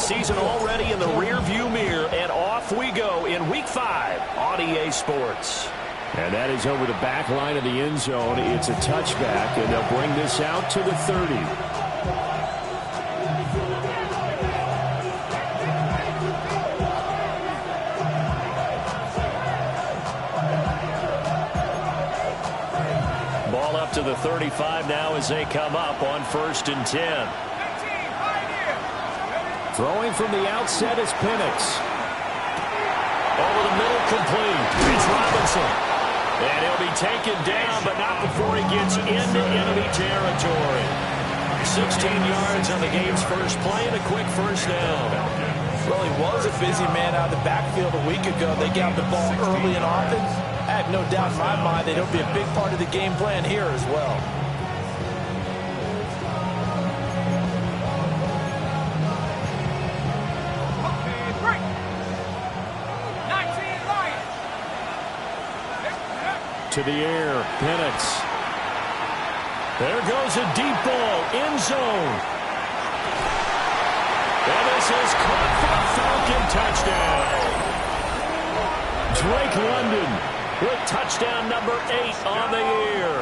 season already in the rearview mirror, and off we go in Week 5 on EA Sports. And that is over the back line of the end zone. It's a touchback, and they'll bring this out to the 30. Ball up to the 35 now as they come up on 1st and 10. Throwing from the outset is Penix. Over the middle, complete. It's Robinson. And he'll be taken down, but not before he gets into enemy territory. 16 yards on the game's first play and a quick first down. Well, he was a busy man out of the backfield a week ago. They got the ball early and often. I have no doubt in my mind that he'll be a big part of the game plan here as well. To the air, Penix. There goes a deep ball, end zone. And this is caught for a Falcon touchdown. Drake London with touchdown number 8 on the year.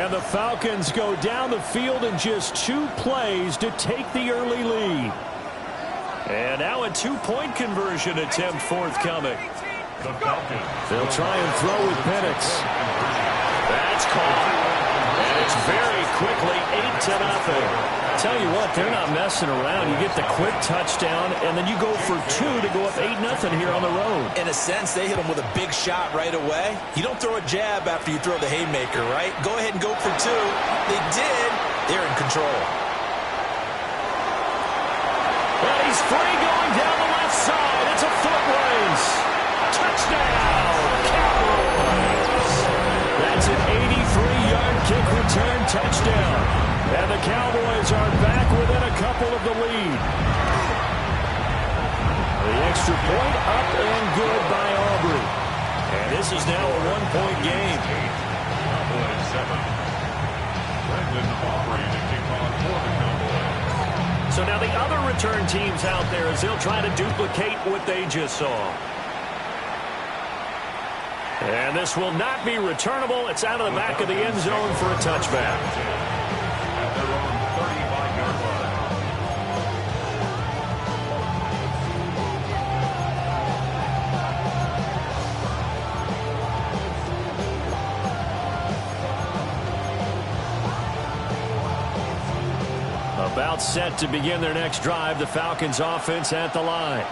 And the Falcons go down the field in just 2 plays to take the early lead. And now a 2-point conversion attempt forthcoming. They'll try and throw with Penix. That's caught. And it's very quickly 8-0. Tell you what, they're not messing around. You get the quick touchdown, and then you go for 2 to go up 8-0 here on the road. In a sense, they hit him with a big shot right away. You don't throw a jab after you throw the haymaker, right? Go ahead and go for 2. They did. They're in control. Well, he's free going down the left side. It's a foot race. Touchdown, Cowboys. That's an 83-yard kick return touchdown. And the Cowboys are back within a couple of the lead. The extra point up and good by Aubrey. And this is now a 1-point game. Cowboys 7. Brandon Aubrey to kick off for the Cowboys. So now the other return teams out there as they'll try to duplicate what they just saw. And this will not be returnable. It's out of the back of the end zone for a touchback. At their own 35-yard line. About set to begin their next drive. The Falcons offense at the line.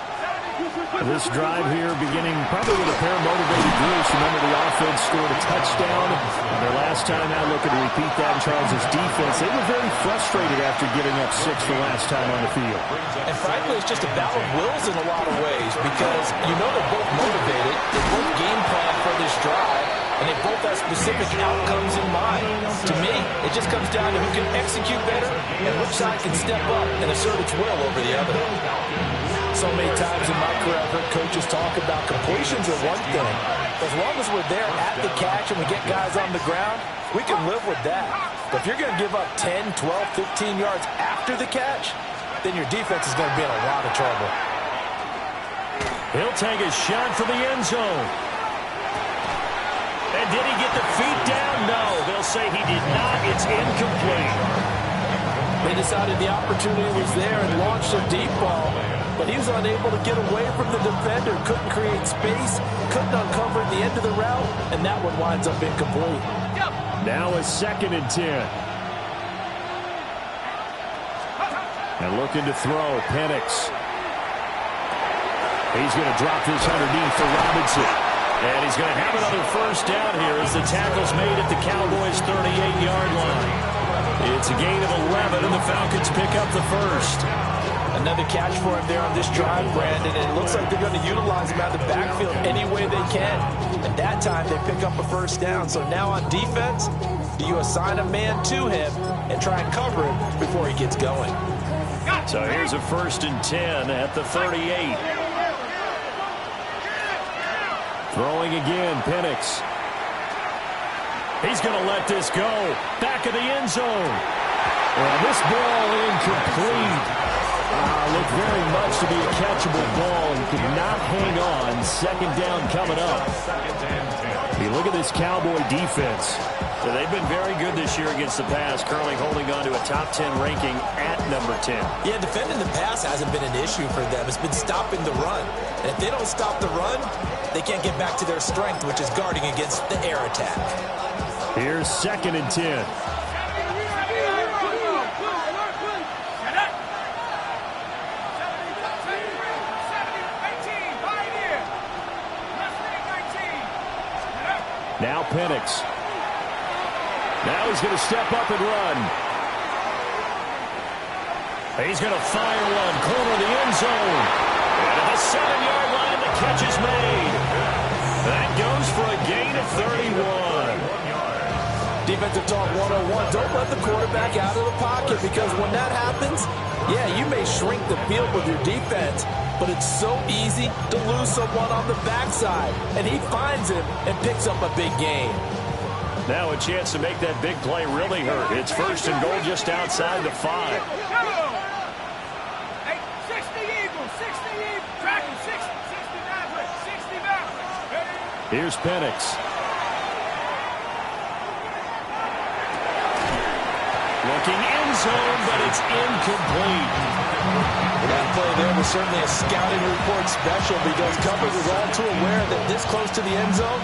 This drive here beginning probably with a pair of motivated groups. Remember, the offense scored a touchdown. And their last time out, looking to repeat that in Charles' defense. They were very frustrated after giving up 6 the last time on the field. And frankly, it's just a battle of wills in a lot of ways because you know they're both motivated. They both game plan for this drive, and they both have specific outcomes in mind. To me, it just comes down to who can execute better and which side can step up and assert its will over the other. So many times in my career, I've heard coaches talk about completions are one thing. As long as we're there at the catch and we get guys on the ground, we can live with that. But if you're going to give up 10, 12, 15 yards after the catch, then your defense is going to be in a lot of trouble. He'll take a shot for the end zone. And did he get the feet down? No, they'll say he did not. It's incomplete. They decided the opportunity was there and launched a deep ball. But he was unable to get away from the defender, couldn't create space, couldn't uncover the end of the route, and that one winds up incomplete. Now a 2nd and 10. And looking to throw, Penix. He's going to drop this underneath for Robinson. And he's going to have another first down here as the tackle's made at the Cowboys' 38-yard line. It's a gain of 11, and the Falcons pick up the first. Another catch for him there on this drive, Brandon, and it looks like they're going to utilize him out of the backfield any way they can. And that time, they pick up a first down. So now on defense, do you assign a man to him and try and cover him before he gets going? So here's a 1st and 10 at the 38. Throwing again, Penix. He's going to let this go. Back of the end zone. And this ball incomplete. Looked very much to be a catchable ball and could not hang on. Second down coming up. You look at this Cowboy defense. So they've been very good this year against the pass, currently holding on to a top 10 ranking at number 10. Yeah, defending the pass hasn't been an issue for them. It's been stopping the run. And if they don't stop the run, they can't get back to their strength, which is guarding against the air attack. Here's 2nd and 10. Now Penix. Now he's going to step up and run. He's going to fire one, corner of the end zone. And at the 7-yard line, the catch is made. That goes for a gain of 31. Defensive talk 101. Don't let the quarterback out of the pocket, because when that happens, yeah, you may shrink the field with your defense, but it's so easy to lose someone on the backside. And he finds him and picks up a big gain. Now a chance to make that big play really hurt. It's 1st and goal just outside the 5. Here's Penix. Looking end zone, but it's incomplete. That play there was certainly a scouting report special, because Cover was all too aware that this close to the end zone,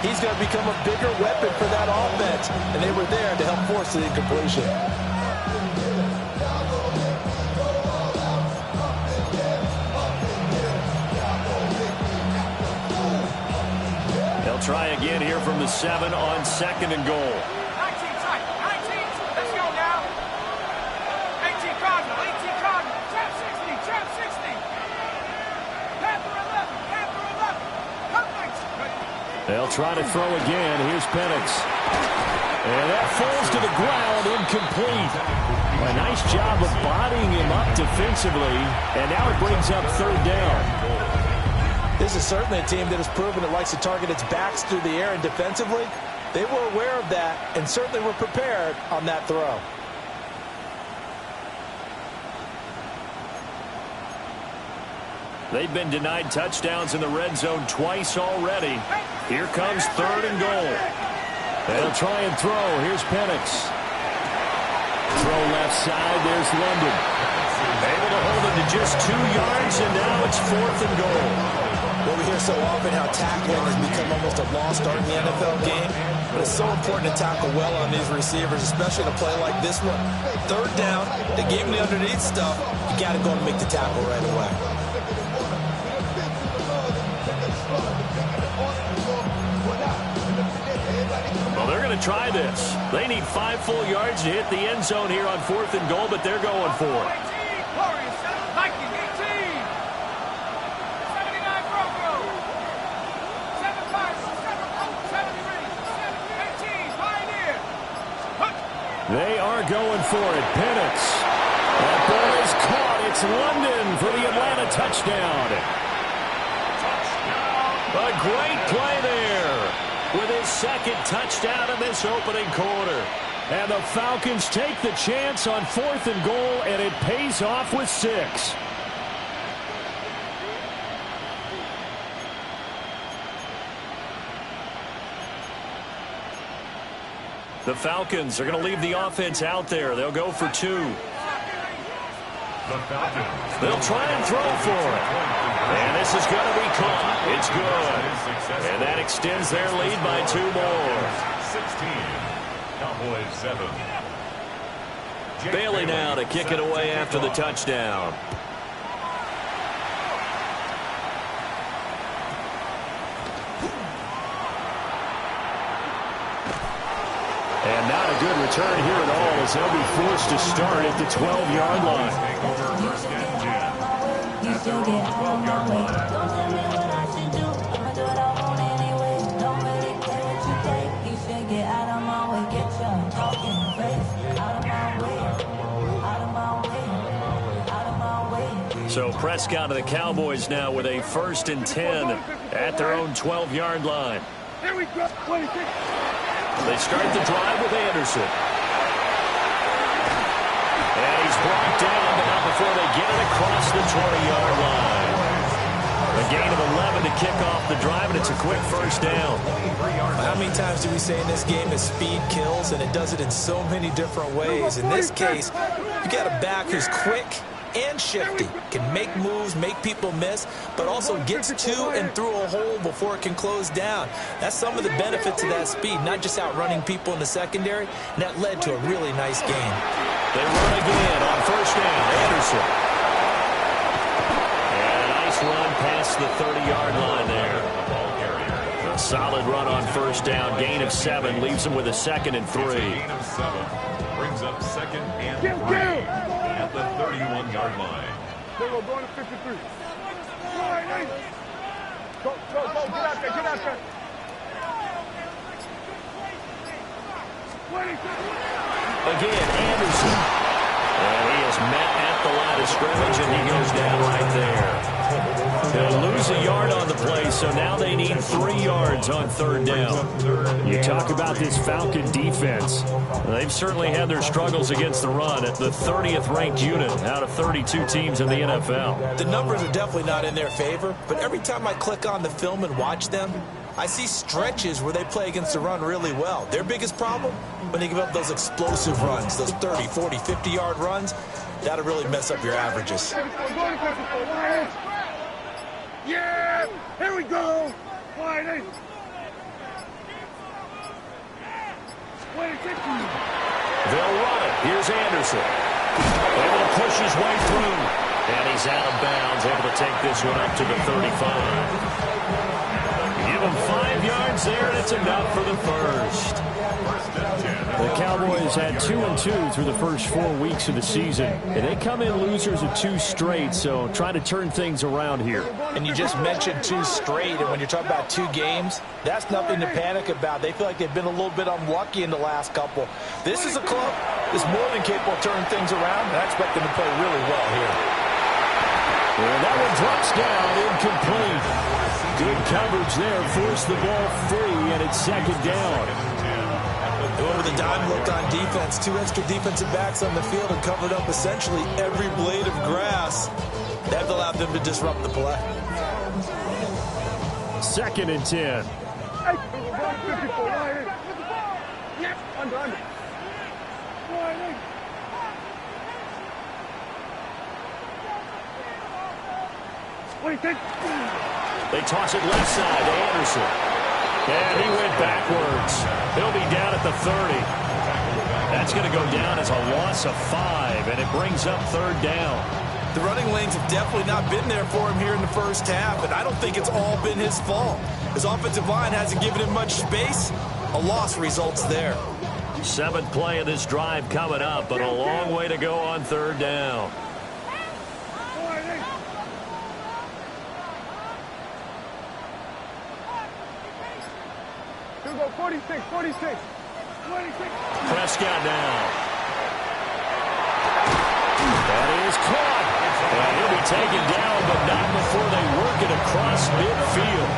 he's going to become a bigger weapon for that offense, and they were there to help force the incompletion. They'll try again here from the 7 on 2nd and goal. 19 tight, 19. Let's go now. 18 Cardinal, 18 Cardinal. Trap 60, trap 60. Panther 11, Panther 11. Come next. They'll try to throw again. Here's Penix. And that falls to the ground, incomplete. A nice job of bodying him up defensively. And now it brings up 3rd down. This is certainly a team that has proven it likes to target its backs through the air, and defensively, they were aware of that and certainly were prepared on that throw. They've been denied touchdowns in the red zone twice already. Here comes 3rd and goal. They'll try and throw. Here's Penix. Throw left side. There's London. Able to hold it to just 2 yards, and now it's 4th and goal. Well, we hear so often how tackling has become almost a lost art in the NFL game, but it's so important to tackle well on these receivers, especially in a play like this one. 3rd down, they gave him the underneath stuff. You got to go and make the tackle right away. Well, they're going to try this. They need 5 full yards to hit the end zone here on 4th and goal, but they're going for it. They are going for it. Penix. That ball is caught. It's London for the Atlanta touchdown. A great play there with his 2nd touchdown in this opening quarter. And the Falcons take the chance on 4th and goal, and it pays off with 6. The Falcons are going to leave the offense out there. They'll go for 2. The Falcons. They'll try and throw for it. And this is going to be caught. It's good. And that extends their lead by 2 more. 16. Cowboys 7. Bailey now to kick it away after the touchdown. And not a good return here at all, as they'll be forced to start at the 12-yard line. At their own 12-yard line. So Prescott and the Cowboys now with a 1st and 10 at their own 12-yard line. Here we go. 26. They start the drive with Anderson. And he's brought down, but not before they get it across the 20-yard line. A gain of 11 to kick off the drive, and it's a quick first down. How many times do we say in this game that speed kills, and it does it in so many different ways? In this case, you got a back who's quick and shifty, can make moves, make people miss, but also gets to and through a hole before it can close down. That's some of the benefits of that speed, not just outrunning people in the secondary, and that led to a really nice game. They run again on first down. Anderson. And a nice run past the 30-yard line there. A solid run on first down. Gain of 7 leaves them with a 2nd and 3. Gain of 7 brings up 2nd and 3 at the 31-yard line. Go to 53. Go, get out there. Again, Anderson. And he is met at the line of scrimmage, and he goes down right there. They'll lose a yard on the play, so now they need 3 yards on third down. You talk about this Falcon defense. They've certainly had their struggles against the run at the 30th ranked unit out of 32 teams in the NFL. The numbers are definitely not in their favor, but every time I click on the film and watch them, I see stretches where they play against the run really well. Their biggest problem, when they give up those explosive runs, those 30, 40, 50-yard runs, that'll really mess up your averages. Yeah! Here we go! Wide eight. They'll run it. Here's Anderson. Able to push his way through. And he's out of bounds, able to take this one up to the 35. Give him 5 yards there, and it's enough for the first. The Cowboys had 2-2 through the first 4 weeks of the season. And they come in losers of 2 straight, so trying to turn things around here. And you just mentioned 2 straight, and when you're talking about 2 games, that's nothing to panic about. They feel like they've been a little bit unlucky in the last couple. This is a club that's more than capable of turning things around, and I expect them to play really well here. And that one drops down, incomplete. Good coverage there, forced the ball free, and it's 2nd down. They went with a dime look on defense. 2 extra defensive backs on the field and covered up essentially every blade of grass. That allowed them to disrupt the play. 2nd and 10. Under. What do you think? They toss it left side to Anderson. And he went backwards. He'll be down at the 30. That's going to go down as a loss of 5, and it brings up 3rd down. The running lanes have definitely not been there for him here in the first half, and I don't think it's all been his fault. His offensive line hasn't given him much space. A loss results there. 7th play of this drive coming up, but a long way to go on 3rd down. Here we go, 46. Prescott now. That is caught. And he'll be taken down, but not before they work it across midfield.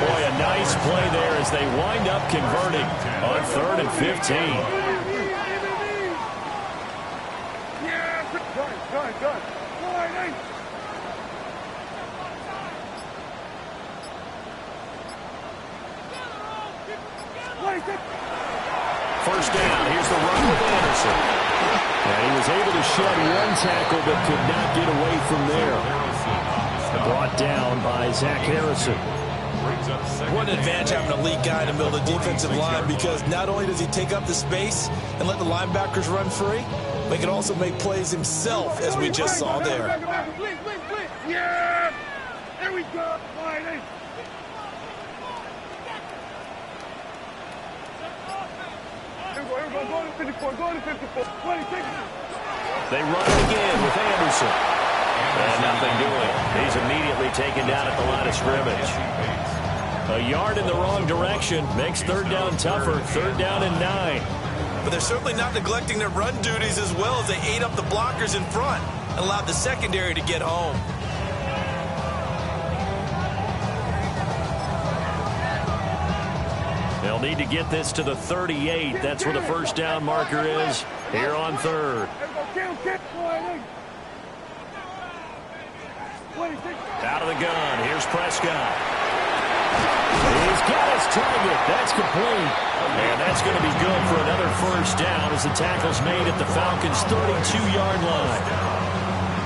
Boy, a nice play there as they wind up converting on 3rd and 15. Good. First down. Here's the run with Anderson. And he was able to shed 1 tackle, but could not get away from there. Brought down by Zach Harrison. What an advantage having a elite guy in the middle of the defensive line, because not only does he take up the space and let the linebackers run free, but he can also make plays himself, as we just saw there. Yeah! There we go. Here we go. Go to 54. They run it again with Anderson. And nothing doing. He's immediately taken down at the line of scrimmage. A yard in the wrong direction makes 3rd down tougher. 3rd down and 9. But they're certainly not neglecting their run duties as well, as they ate up the blockers in front and allowed the secondary to get home. They'll need to get this to the 38. That's where the first down marker is here on 3rd. Out of the gun. Here's Prescott. He's got his target. That's complete. And that's going to be good for another first down as the tackle's made at the Falcons' 32-yard line.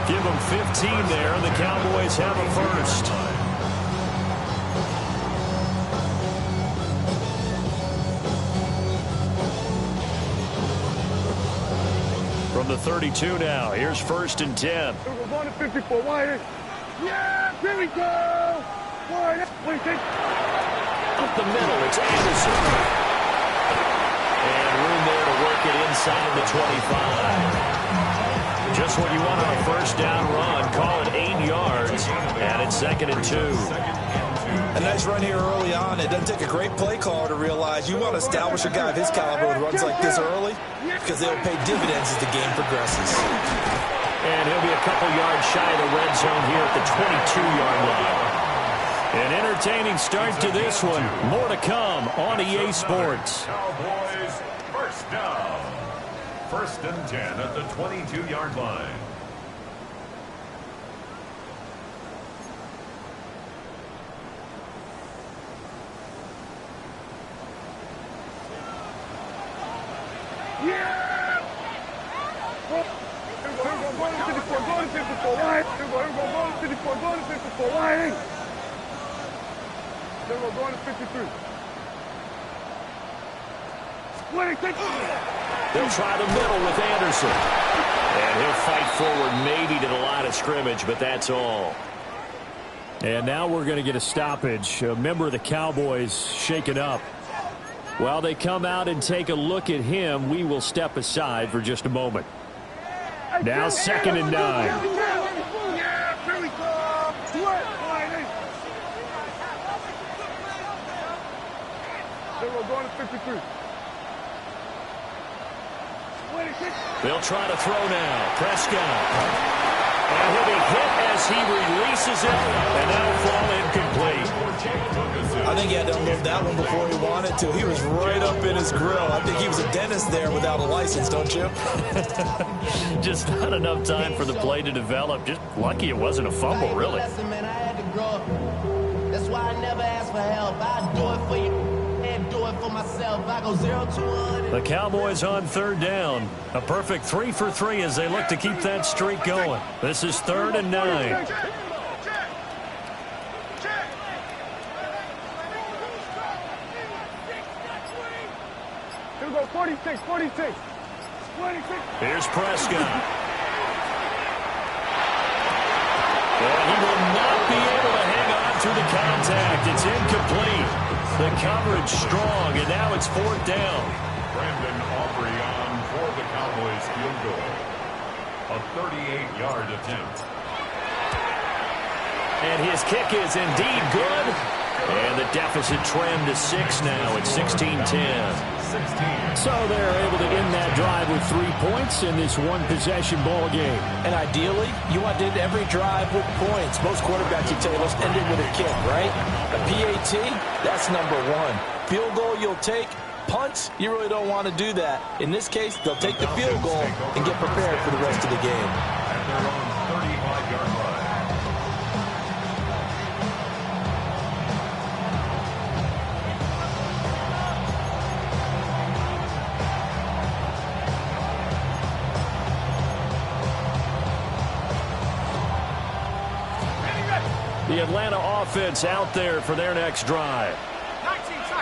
Give them 15 there, and the Cowboys have a first. From the 32 now, here's 1st and 10. We're going to 54. Wide. Yeah, here we go. Wide. Up the middle, it's Anderson. And room there to work it inside of the 25. Just what you want on a first down run. Call it 8 yards. And it's 2nd and 2. A nice run here early on. It doesn't take a great play caller to realize you want to establish a guy of his caliber with runs like this early because they'll pay dividends as the game progresses. And he'll be a couple yards shy of the red zone here at the 22-yard line. An entertaining start to this one. More to come on EA Sports. Cowboys first down. 1st and 10 at the 22-yard line. Yeah! Go to 54, go to 54, wide. Go to 54, go to 54, wide. Then we're going to 53. They'll try the middle with Anderson. And he'll fight forward maybe to the line of scrimmage, but that's all. And now we're going to get a stoppage. A member of the Cowboys shaken up. While they come out and take a look at him, we will step aside for just a moment. Now 2nd and 9. Then we're going to 53. They'll try to throw now. Prescott. And he'll be hit as he releases it, and that'll fall incomplete. I think he had to unload that one before he wanted to. He was right up in his grill. I think he was a dentist there without a license, don't you? Just not enough time for the play to develop. Just lucky it wasn't a fumble, really. That's why I never ask for help. I do it for you and do it for myself. I go 0 to 100. The Cowboys on 3rd down. A perfect 3 for 3 as they look to keep that streak going. This is 3rd and 9. Here we go, 46. Here's Prescott. And he will not be able to hang on to the contact. It's incomplete. The coverage strong, and now it's 4th down. Brandon Aubrey on for the Cowboys field goal. A 38-yard attempt. And his kick is indeed good. And the deficit trimmed to 6 now at 16-10. So they're able to end that drive with 3 points in this one-possession ball game. And ideally, you want to end every drive with points. Most quarterbacks would tell you, let's end it with a kick, right? A PAT, that's number 1. Field goal you'll take. Punts, you really don't want to do that. In this case, they'll take the field goal and get prepared for the rest of the game. At their own 35-yard line. The Atlanta offense out there for their next drive.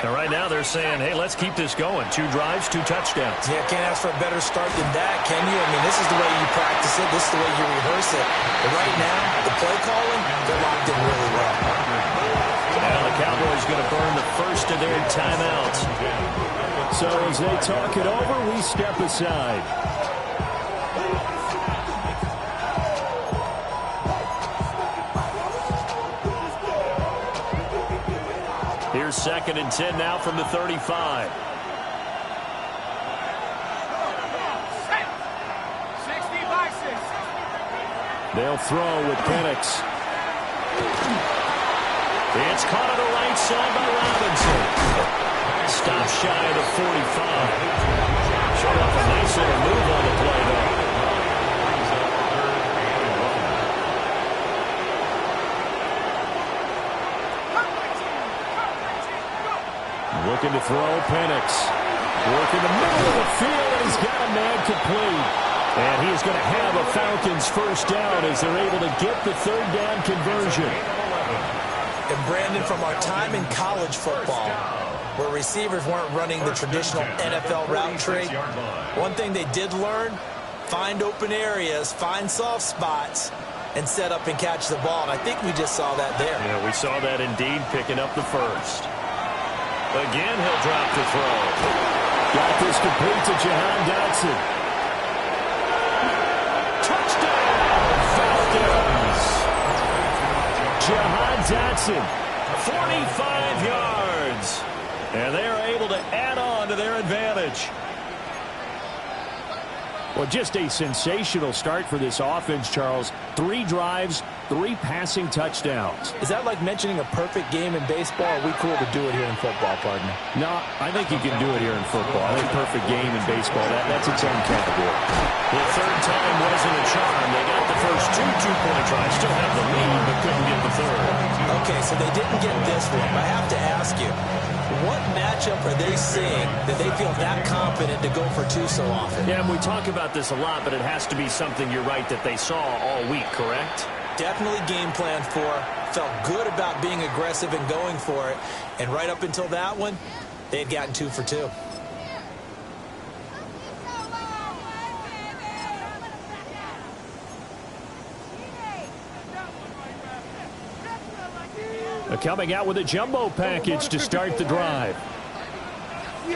And right now they're saying, hey, let's keep this going. 2 drives, 2 touchdowns. Yeah, can't ask for a better start than that, can you? I mean, this is the way you practice it. This is the way you rehearse it. But right now, the play calling, they're locked in really well. Now the Cowboys going to burn the first of their timeouts. So as they talk it over, we step aside. Here's 2nd and 10 now from the 35. 60 by 6. They'll throw with Penix. It's caught on the right side by Robinson. Stop shy of the 45. Showed off a nice little move on the play, though. Looking to throw. Penix. Working the middle of the field, and he's got a man complete. And he's going to have a Falcons first down as they're able to get the third down conversion. And Brandon, from our time in college football, where receivers weren't running the traditional NFL route tree, one thing they did learn, find open areas, find soft spots, and set up and catch the ball. And I think we just saw that there. Yeah, we saw that indeed, picking up the first. Again, he'll drop the throw. Got this complete to Jahan Dotson. Touchdown, Falcons! Jahan Dotson, 45 yards. And they are able to add on to their advantage. Well, just a sensational start for this offense, Charles. 3 drives, 3 passing touchdowns. Is that like mentioning a perfect game in baseball? Or are we cool to do it here in football, partner? No, I think you can do it here in football. I think perfect game in baseball, that's its own category. The third time wasn't a charm. They got the first 2 two-point tries, still have the lead, but couldn't get the third. Okay, so they didn't get this one. I have to ask you, what matchup are they seeing that they feel that confident to go for 2 so often? Yeah, and we talk about this a lot, but it has to be something, you're right, that they saw all week, correct? Definitely game planned for. Felt good about being aggressive and going for it. And right up until that one, they had gotten 2 for 2. Coming out with a jumbo package to start the drive. They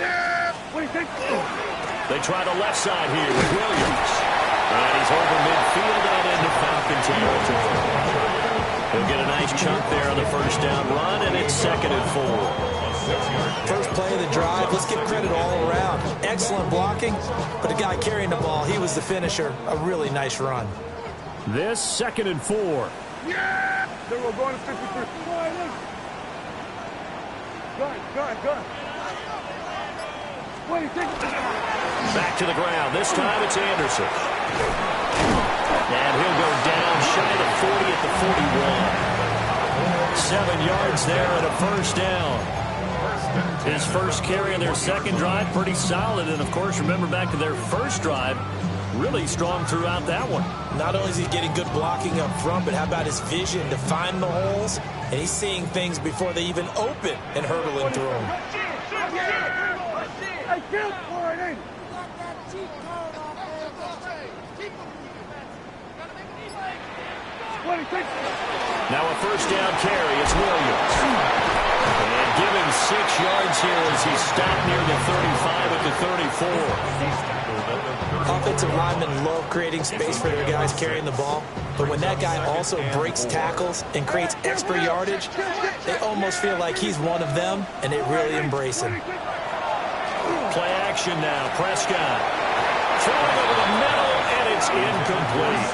try the left side here with Williams. And he's over midfield and into Falcon territory. He'll get a nice chunk there on the first down run, and it's 2nd and 4. First play of the drive. Let's give credit all around. Excellent blocking, but the guy carrying the ball, he was the finisher. A really nice run. This 2nd and 4. Yeah! Then we're going to 53. Go. What do you think? Back to the ground. This time it's Anderson. And he'll go down shy of the 40 at the 41. 7 yards there and a first down. His first carry in their second drive, pretty solid. And, of course, remember back to their first drive, really strong throughout that one. Not only is he getting good blocking up front, but how about his vision to find the holes? And he's seeing things before they even open and hurtling through them. Now a first down carry. It's Williams. And giving 6 yards here as he stopped near the 35 at the 34. Offensive linemen love creating space for their guys carrying the ball. But when that guy also breaks tackles and creates extra yardage, they almost feel like he's one of them, and they really embrace him. Play action now. Prescott. Throwing over the middle, and it's incomplete.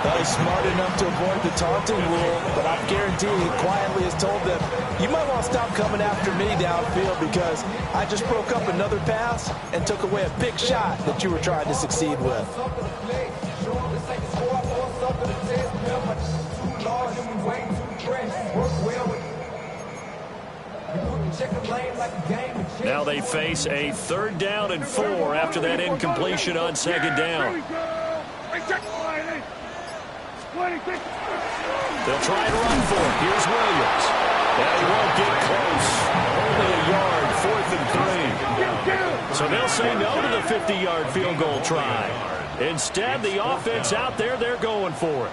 Well, he's smart enough to avoid the taunting rule, but I guarantee he quietly has told them, you might want to stop coming after me downfield because I just broke up another pass and took away a big shot that you were trying to succeed with. Now they face a 3rd down and 4 after that incompletion on 2nd down. They'll try and run for it. Here's Williams. And he won't get close. Only a yard, 4th and 3. So they'll say no to the 50-yard field goal try. Instead, the offense out there, they're going for it.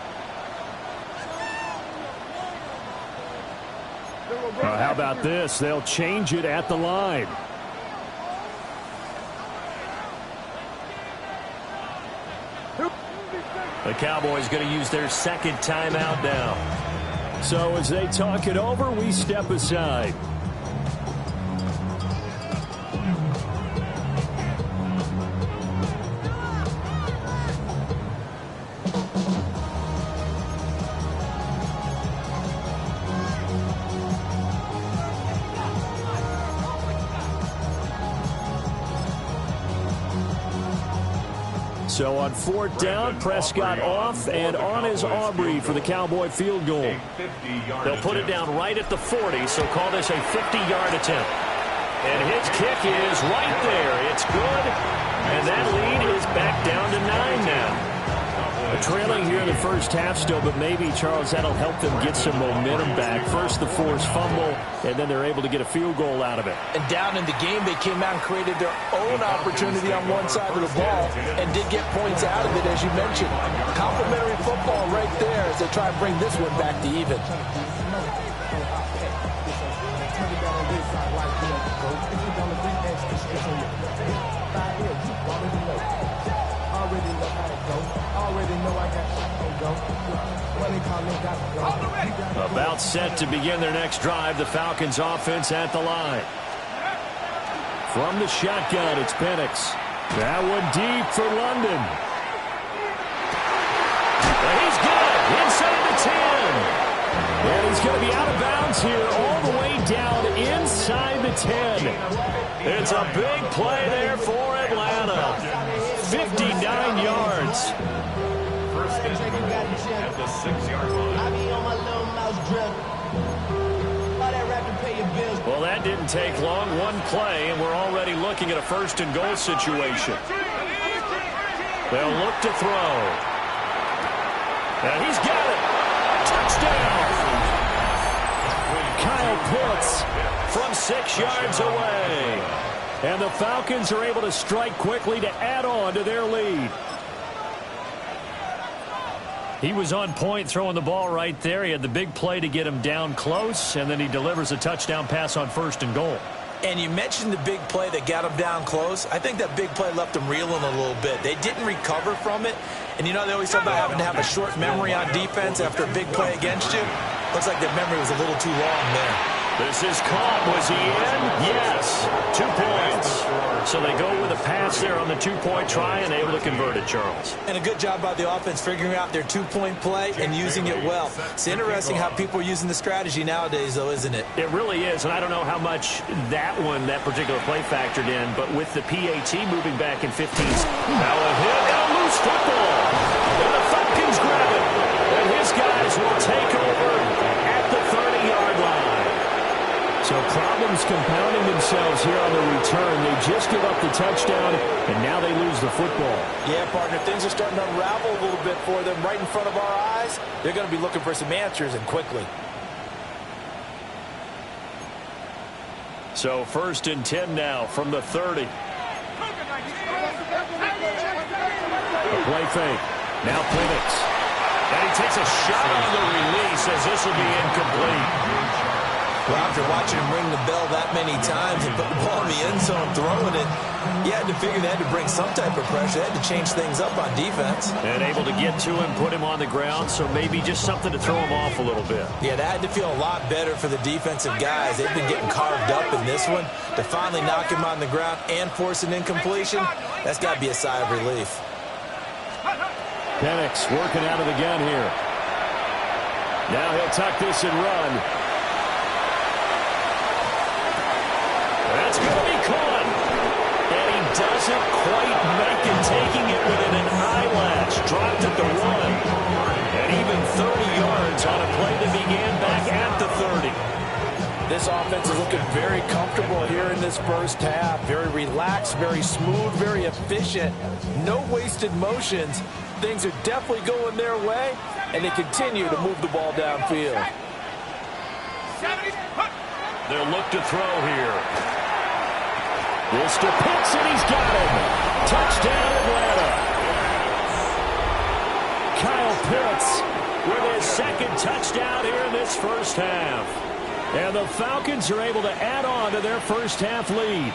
How about this? They'll change it at the line. The Cowboys going to use their 2nd timeout now. So as they talk it over, we step aside. So on 4th down, Prescott off, and on is Aubrey for the Cowboy field goal. They'll put it down right at the 40, so call this a 50-yard attempt. And his kick is right there. It's good. And that lead is back down to 9 now. They're trailing here in the first half still, but maybe, Charles, that'll help them get some momentum back. First the forced fumble, and then they're able to get a field goal out of it. And down in the game, they came out and created their own opportunity on one side of the ball and did get points out of it, as you mentioned. Complimentary football right there as they try and bring this one back to even. About set to begin their next drive. The Falcons offense at the line. From the shotgun, it's Penix. That one deep for London. And he's good. Inside the 10. And he's going to be out of bounds here all the way down inside the 10. It's a big play there for Atlanta. 59 yards. First and 10 at the 6-yard line. Well, that didn't take long. One play, and we're already looking at a first and goal situation. They'll look to throw. And he's got it. Touchdown. Kyle Pitts from 6 yards away. And the Falcons are able to strike quickly to add on to their lead. He was on point throwing the ball right there. He had the big play to get him down close, and then he delivers a touchdown pass on first and goal. And you mentioned the big play that got him down close. I think that big play left him reeling a little bit. They didn't recover from it. And you know they always talk about having to have a short memory on defense after a big play against you. Looks like that memory was a little too long there. This is caught. Was he in? Yes. 2 points. So they go with a pass there on the 2-point try and able to convert it, Charles. And a good job by the offense figuring out their 2-point play and using it well. It's interesting how people are using the strategy nowadays, though, isn't it? It really is, and I don't know how much that particular play factored in, but with the PAT moving back in 15. Now a hit and a loose football. And the Falcons grab it. And his guys will take over at the 30-yard line. So problems compounding themselves here on the return. They just give up the touchdown, and now they lose the football. Yeah, partner, things are starting to unravel a little bit for them right in front of our eyes. They're going to be looking for some answers, and quickly. So first and 10 now from the 30. A play fake. Now Penix. And he takes a shot on the release as this will be incomplete. Well, after watching him ring the bell that many times and put the ball in the end zone throwing it, you had to figure they had to bring some type of pressure. They had to change things up on defense. And able to get to him, put him on the ground, so maybe just something to throw him off a little bit. Yeah, that had to feel a lot better for the defensive guys. They've been getting carved up in this one. To finally knock him on the ground and force an incompletion, that's got to be a sigh of relief. Penix working out of the gun here. Now he'll tuck this and run. That's going to be caught. And he doesn't quite make it, taking it within an eyelash. Dropped at the 1. And even 30 yards on a play that began back at the 30. This offense is looking very comfortable here in this first half. Very relaxed, very smooth, very efficient. No wasted motions. Things are definitely going their way, and they continue to move the ball downfield. They'll look to throw here. This to Pitts, and he's got him. Touchdown, Atlanta. Kyle Pitts with his second touchdown here in this first half. And the Falcons are able to add on to their first half lead.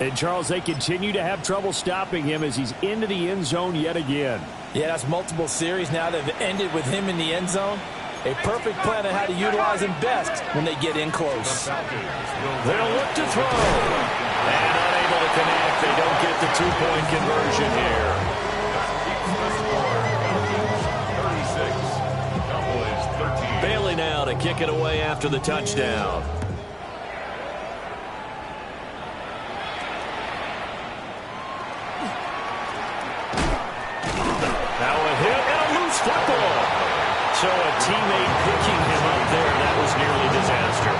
And, Charles, they continue to have trouble stopping him as he's into the end zone yet again. Yeah, that's multiple series now that have ended with him in the end zone. A perfect plan on how to utilize him best when they get in close. They'll look to throw. And unable to connect. They don't get the 2-point conversion here. 36. Cowboys 13. Bailey now to kick it away after the touchdown. Now a hit and a loose football. So a teammate picking him up there, that was nearly disaster.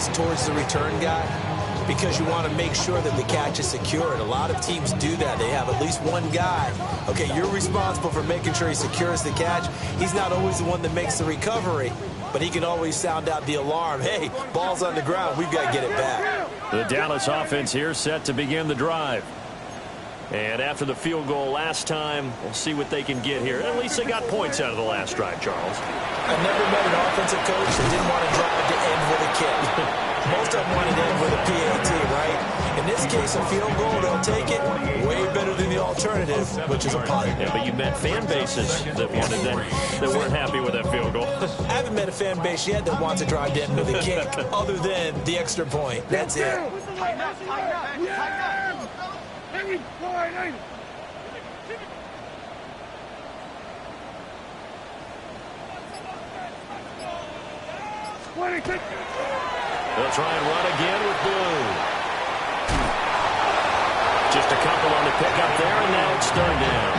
bias towards the return guy because you want to make sure that the catch is secured. A lot of teams do that. They have at least one guy. Okay, you're responsible for making sure he secures the catch. He's not always the one that makes the recovery, but he can always sound out the alarm. Hey, ball's on the ground. We've got to get it back. The Dallas offense here set to begin the drive. And after the field goal last time, we'll see what they can get here. At least they got points out of the last drive, Charles. I've never met an offensive coach that didn't want to drive to end with a kick. Most of them wanted to end with a PAT, right? In this case, a field goal, they'll take it. Way better than the alternative, which is a punt. Yeah, but you met fan bases that wanted that weren't happy with that field goal. I haven't met a fan base yet that wants to drive to end with a kick, other than the extra point. That's it. Tighten up, tighten up, tighten up. They'll try and run again with Blue. Just a couple on the pickup there, and now it's third down.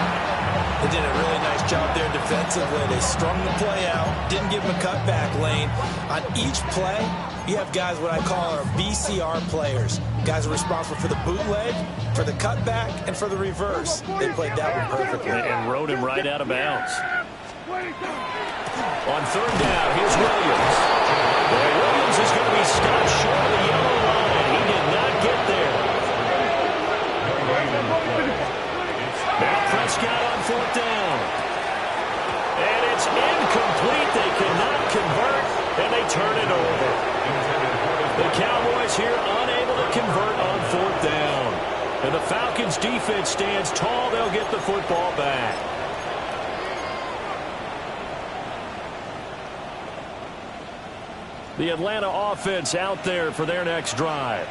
They did a really nice job there defensively. They strung the play out, didn't give him a cutback lane. On each play, you have guys what I call our BCR players. Guys are responsible for the bootleg, for the cutback, and for the reverse. They played that one perfectly. And rode him right out of bounds. On third down, here's Williams. Well, Williams is going to be stopped short of the yellow line. He did not get there. Now Prescott on fourth down. And it's incomplete. They cannot convert, and they turn it over. The Cowboys here unable to convert on fourth down. And the Falcons defense stands tall. They'll get the football back. The Atlanta offense out there for their next drive.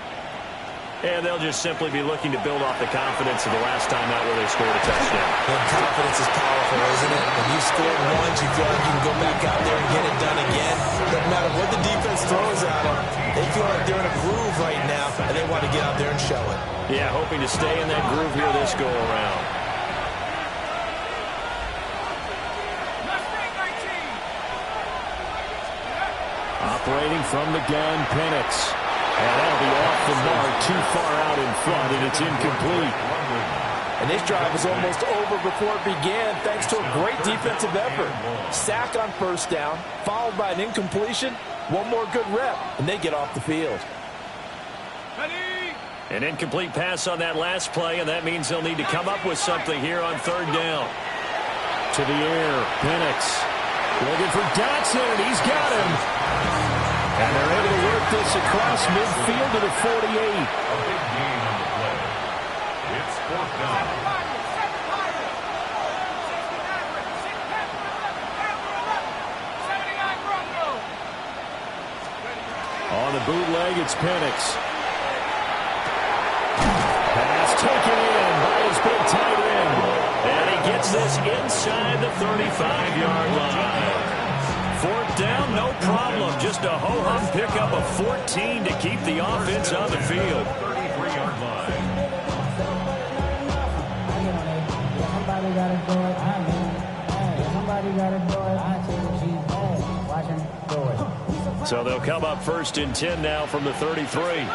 And they'll just simply be looking to build off the confidence of the last time out where they scored a touchdown. And confidence is powerful, isn't it? When you score once, you feel like you can go back out there and get it done again. Doesn't matter what the defense throws at them. They feel like they're in a groove right now, and they want to get out there and show it. Yeah, hoping to stay in that groove here this go-around. Operating from the gun, Penix. And that'll be off the mark, too far out in front, and it's incomplete. And this drive was almost over before it began, thanks to a great defensive effort. Sack on first down, followed by an incompletion, one more good rep, and they get off the field. An incomplete pass on that last play, and that means they'll need to come up with something here on third down. To the air, Penix. Looking for Dotson, and he's got him. And they're able to work this across midfield to the 48. A big gain on the play. It's fourth down. On the bootleg, it's Penix. Pass taken in by his big tight end. And he gets this inside the 35-yard line. Fourth down, no problem. Just a ho-hum pickup of 14 to keep the offense on the field. 33-yard line. Somebody got to do it. I mean, somebody got to do it. I tell you, she's bad. Watch him do it. So they'll come up first and 10 now from the 33.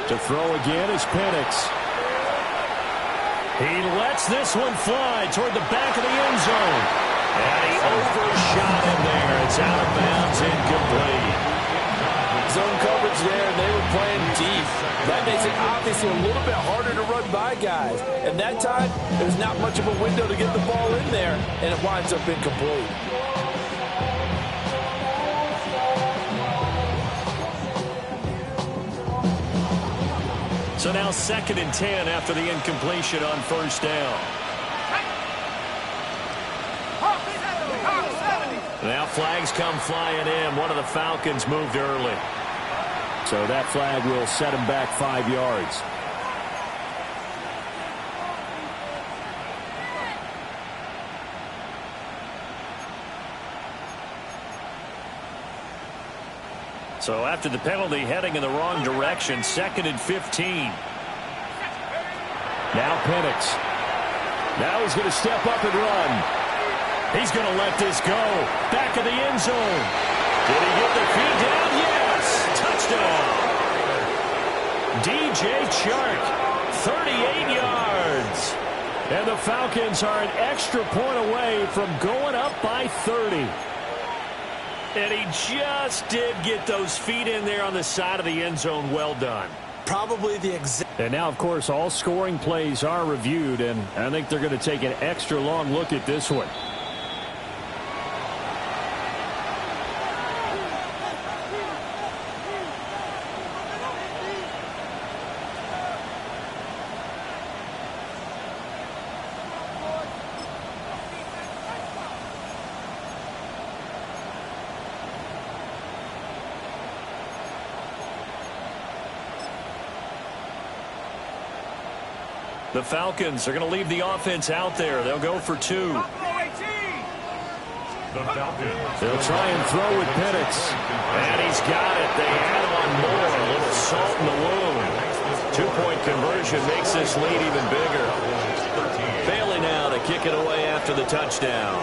To throw again is Penix. He lets this one fly toward the back of the end zone. And he overshot him there. It's out of bounds, incomplete. Zone coverage there, and they were playing deep. That makes it obviously a little bit harder to run by guys. And that time, there's not much of a window to get the ball in there, and it winds up incomplete. So now second and 10 after the incompletion on first down. Now flags come flying in. One of the Falcons moved early. So that flag will set him back 5 yards. So after the penalty, heading in the wrong direction, second and 15. Now Penix. Now he's going to step up and run. He's going to let this go. Back of the end zone. Did he get the feet down? Yes. Touchdown. DJ Chark, 38 yards. And the Falcons are an extra point away from going up by 30. And he just did get those feet in there on the side of the end zone. Well done. Probably the exact. And now, of course, all scoring plays are reviewed, and I think they're going to take an extra long look at this one. The Falcons are going to leave the offense out there. They'll go for 2. The Falcons. They'll try and throw with Penix. And he's got it. They add on more. A little salt in the wound. 2-point conversion makes this lead even bigger. Bailey now to kick it away after the touchdown.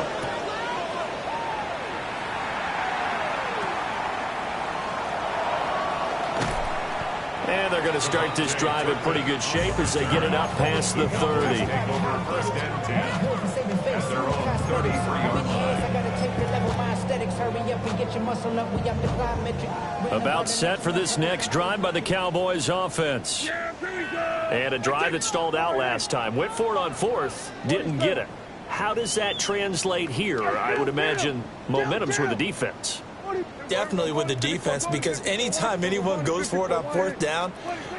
And they're going to start this drive in pretty good shape as they get it up past the 30. About set for this next drive by the Cowboys offense. And a drive that stalled out last time. Went for it on 4th, didn't get it. How does that translate here? I would imagine momentum's with the defense. Definitely with the defense, because anytime anyone goes for it on 4th down,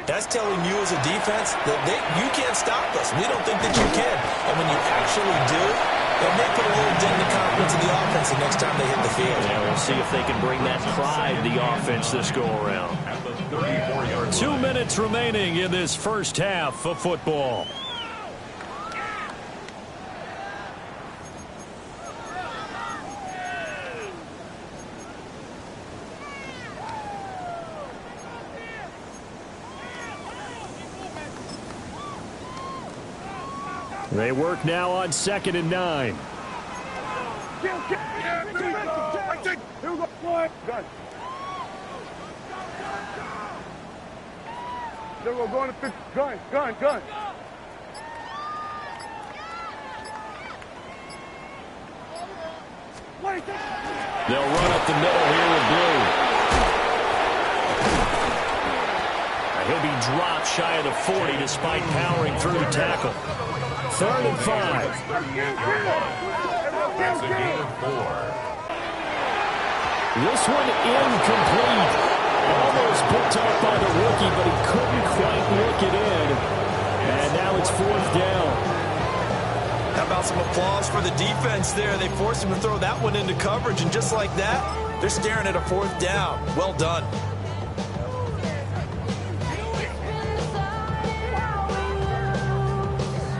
that's telling you as a defense that you can't stop us. We don't think that you can. And when you actually do, it may put a little dent in the confidence of the offense the next time they hit the field. Yeah, we'll see if they can bring that pride to the offense this go-around. 2 minutes remaining in this first half of football. They work now on 2nd and 9. There we go, going to 50. Gun. They'll run up the middle here with Blue. He'll be dropped shy of the 40 despite powering through the tackle. 3rd and 5. That's a gain of 4. This one incomplete. Almost picked up by the rookie, but he couldn't quite work it in. And now it's 4th down. How about some applause for the defense there? They forced him to throw that one into coverage, and just like that, they're staring at a 4th down. Well done.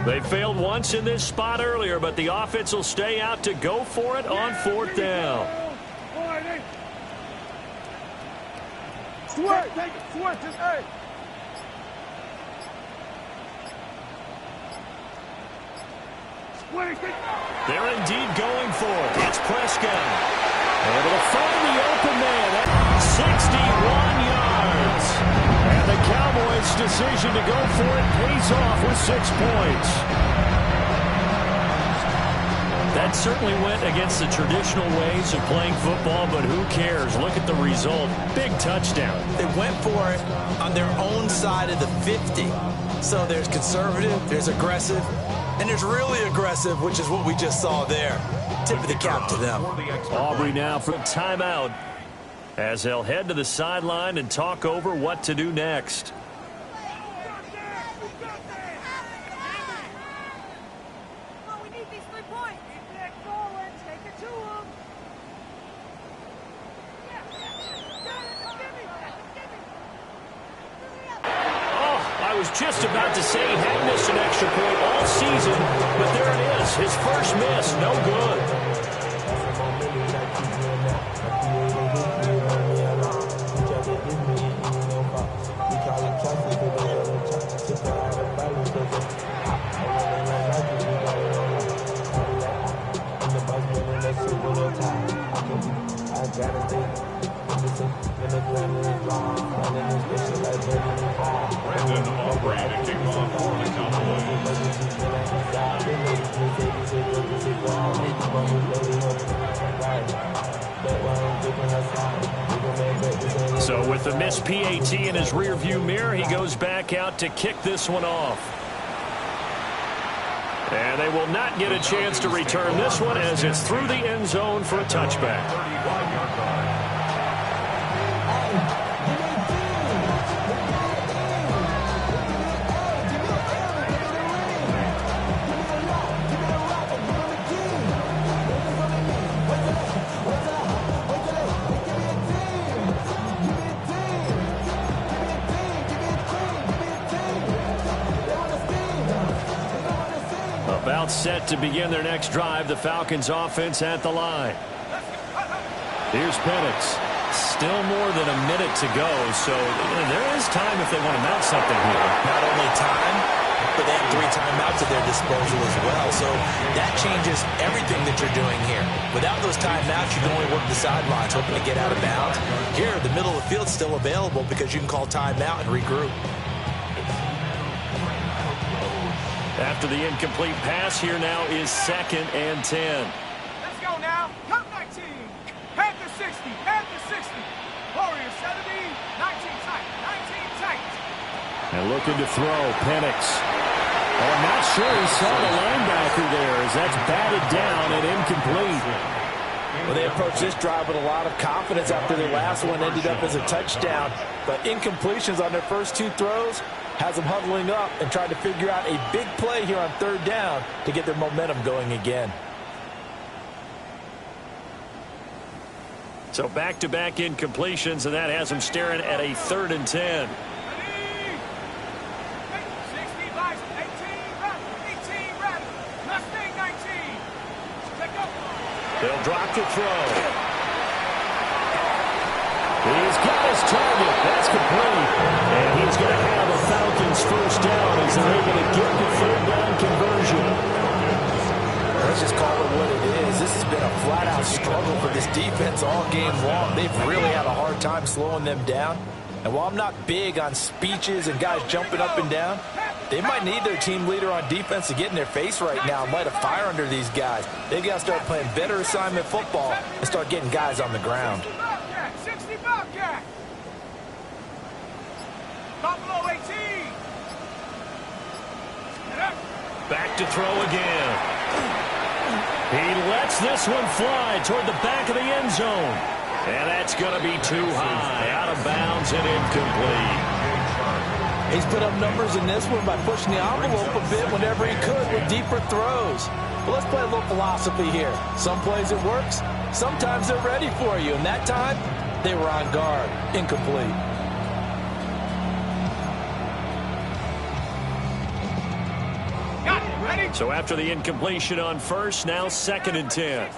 They failed once in this spot earlier, but the offense will stay out to go for it on 4th down. Sweat, take it, sweat, just hey. They're indeed going for it. It's Prescott. Able to find the open man. 61 yards. And the Cowboys' decision to go for it pays off with 6 points. That certainly went against the traditional ways of playing football, but who cares? Look at the result. Big touchdown. They went for it on their own side of the 50. So there's conservative, there's aggressive, and there's really aggressive, which is what we just saw there. Tip of the cap to them. Aubrey now for timeout as they'll head to the sideline and talk over what to do next. Just about to say he hadn't missed an extra point all season, but there it is. His first miss, no good. Brandon Aubrey to kick off for the Cowboys. So with the missed PAT in his rearview mirror, he goes back out to kick this one off. And they will not get a chance to return this one as it's through the end zone for a touchback. 35-yard line. About set to begin their next drive, the Falcons offense at the line. Here's Penix. Still more than a minute to go, so there is time if they want to mount something here. Not only time, but they have 3 timeouts at their disposal as well. So that changes everything that you're doing here. Without those timeouts, you can only work the sidelines, hoping to get out of bounds. Here, the middle of the field is still available because you can call timeout and regroup. After the incomplete pass, here now is 2nd and 10. Let's go now. Count 19. Panther 60. Panther 60. Warriors 70. 19 tight. 19 tight. And looking to throw, Penix. Oh, I'm not sure he saw the linebacker there as that's batted down and incomplete. Well, they approached this drive with a lot of confidence after their last one ended up as a touchdown. But incompletions on their first 2 throws has them huddling up and trying to figure out a big play here on 3rd down to get their momentum going again. So back-to-back incompletions, and that has them staring at a 3rd and 10. 60 buys 18 rattle. Mustang 19. Check up. They'll drop to throw. He's got his target. That's complete. And he's going to have a Falcons first down as they're able to get the 3rd down conversion. Let's just call it what it is. This has been a flat-out struggle for this defense all game long. They've really had a hard time slowing them down. And while I'm not big on speeches and guys jumping up and down, they might need their team leader on defense to get in their face right now and light a fire under these guys. They've got to start playing better assignment football and start getting guys on the ground. 60 Bobcat. Buffalo 18. Back to throw again. He lets this one fly toward the back of the end zone. And that's going to be too high. Out of bounds and incomplete. He's put up numbers in this one by pushing the envelope a bit whenever he could with deeper throws. But let's play a little philosophy here. Some plays it works. Sometimes they're ready for you. And that time, they were on guard. Incomplete. So after the incompletion on first, now 2nd and 10.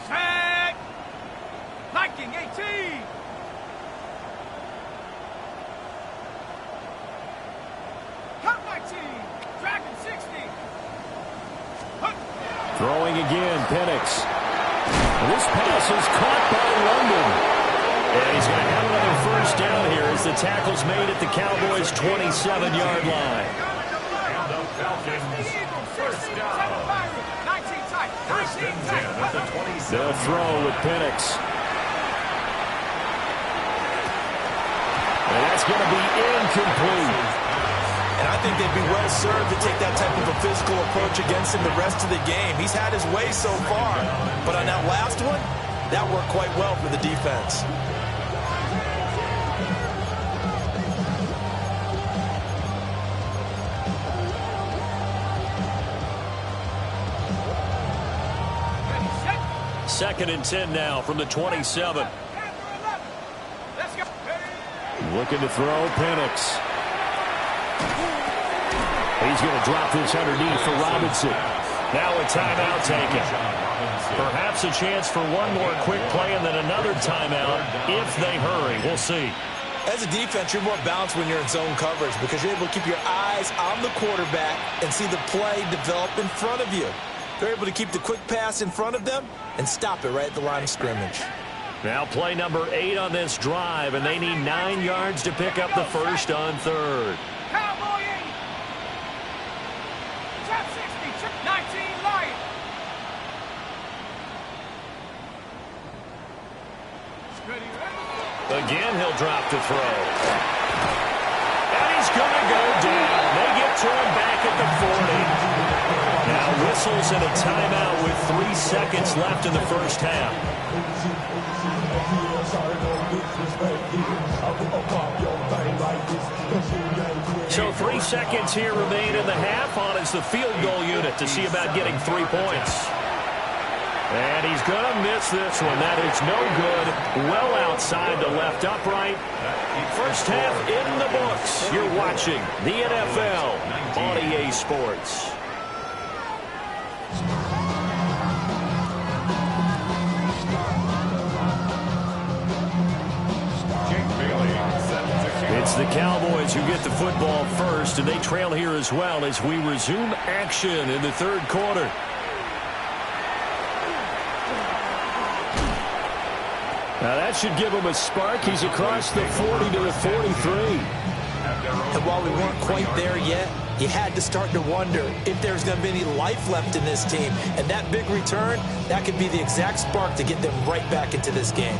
Set. Viking 18. Count 19. Dragon 60. Throwing again, Penix. This pass is caught by London. And he's going to have another first down here as the tackle's made at the Cowboys' 27-yard line. And the Falcons first down. 19 tight. 19 tight. They'll throw with Penix. And that's going to be incomplete. And I think they'd be well served to take that type of a physical approach against him the rest of the game. He's had his way so far. But on that last one, that worked quite well for the defense. Second and 10 now from the 27. Let's go. Looking to throw, Penix. He's going to drop this underneath for Robinson. Now a timeout taken. Perhaps a chance for one more quick play and then another timeout if they hurry. We'll see. As a defense, you're more balanced when you're in zone coverage because you're able to keep your eyes on the quarterback and see the play develop in front of you. They're able to keep the quick pass in front of them and stop it right at the line of scrimmage. Now play number 8 on this drive, and they need 9 yards to pick up the first on third. Cowboy 8. Trap 60. 19 Lion. Again, he'll drop to throw. And he's going to go down. They get to him back at the 40. Now whistles and a timeout with 3 seconds left in the first half. So 3 seconds here remain in the half. On is the field goal unit to see about getting 3 points. And he's going to miss this one. That is no good. Well outside the left upright. First half in the books. You're watching the NFL on EA Sports. It's the Cowboys who get the football first, and they trail here as well as we resume action in the third quarter. Now that should give him a spark. He's across the 40 to the 43. And while we weren't quite there yet, you had to start to wonder if there's going to be any life left in this team. And that big return, that could be the exact spark to get them right back into this game.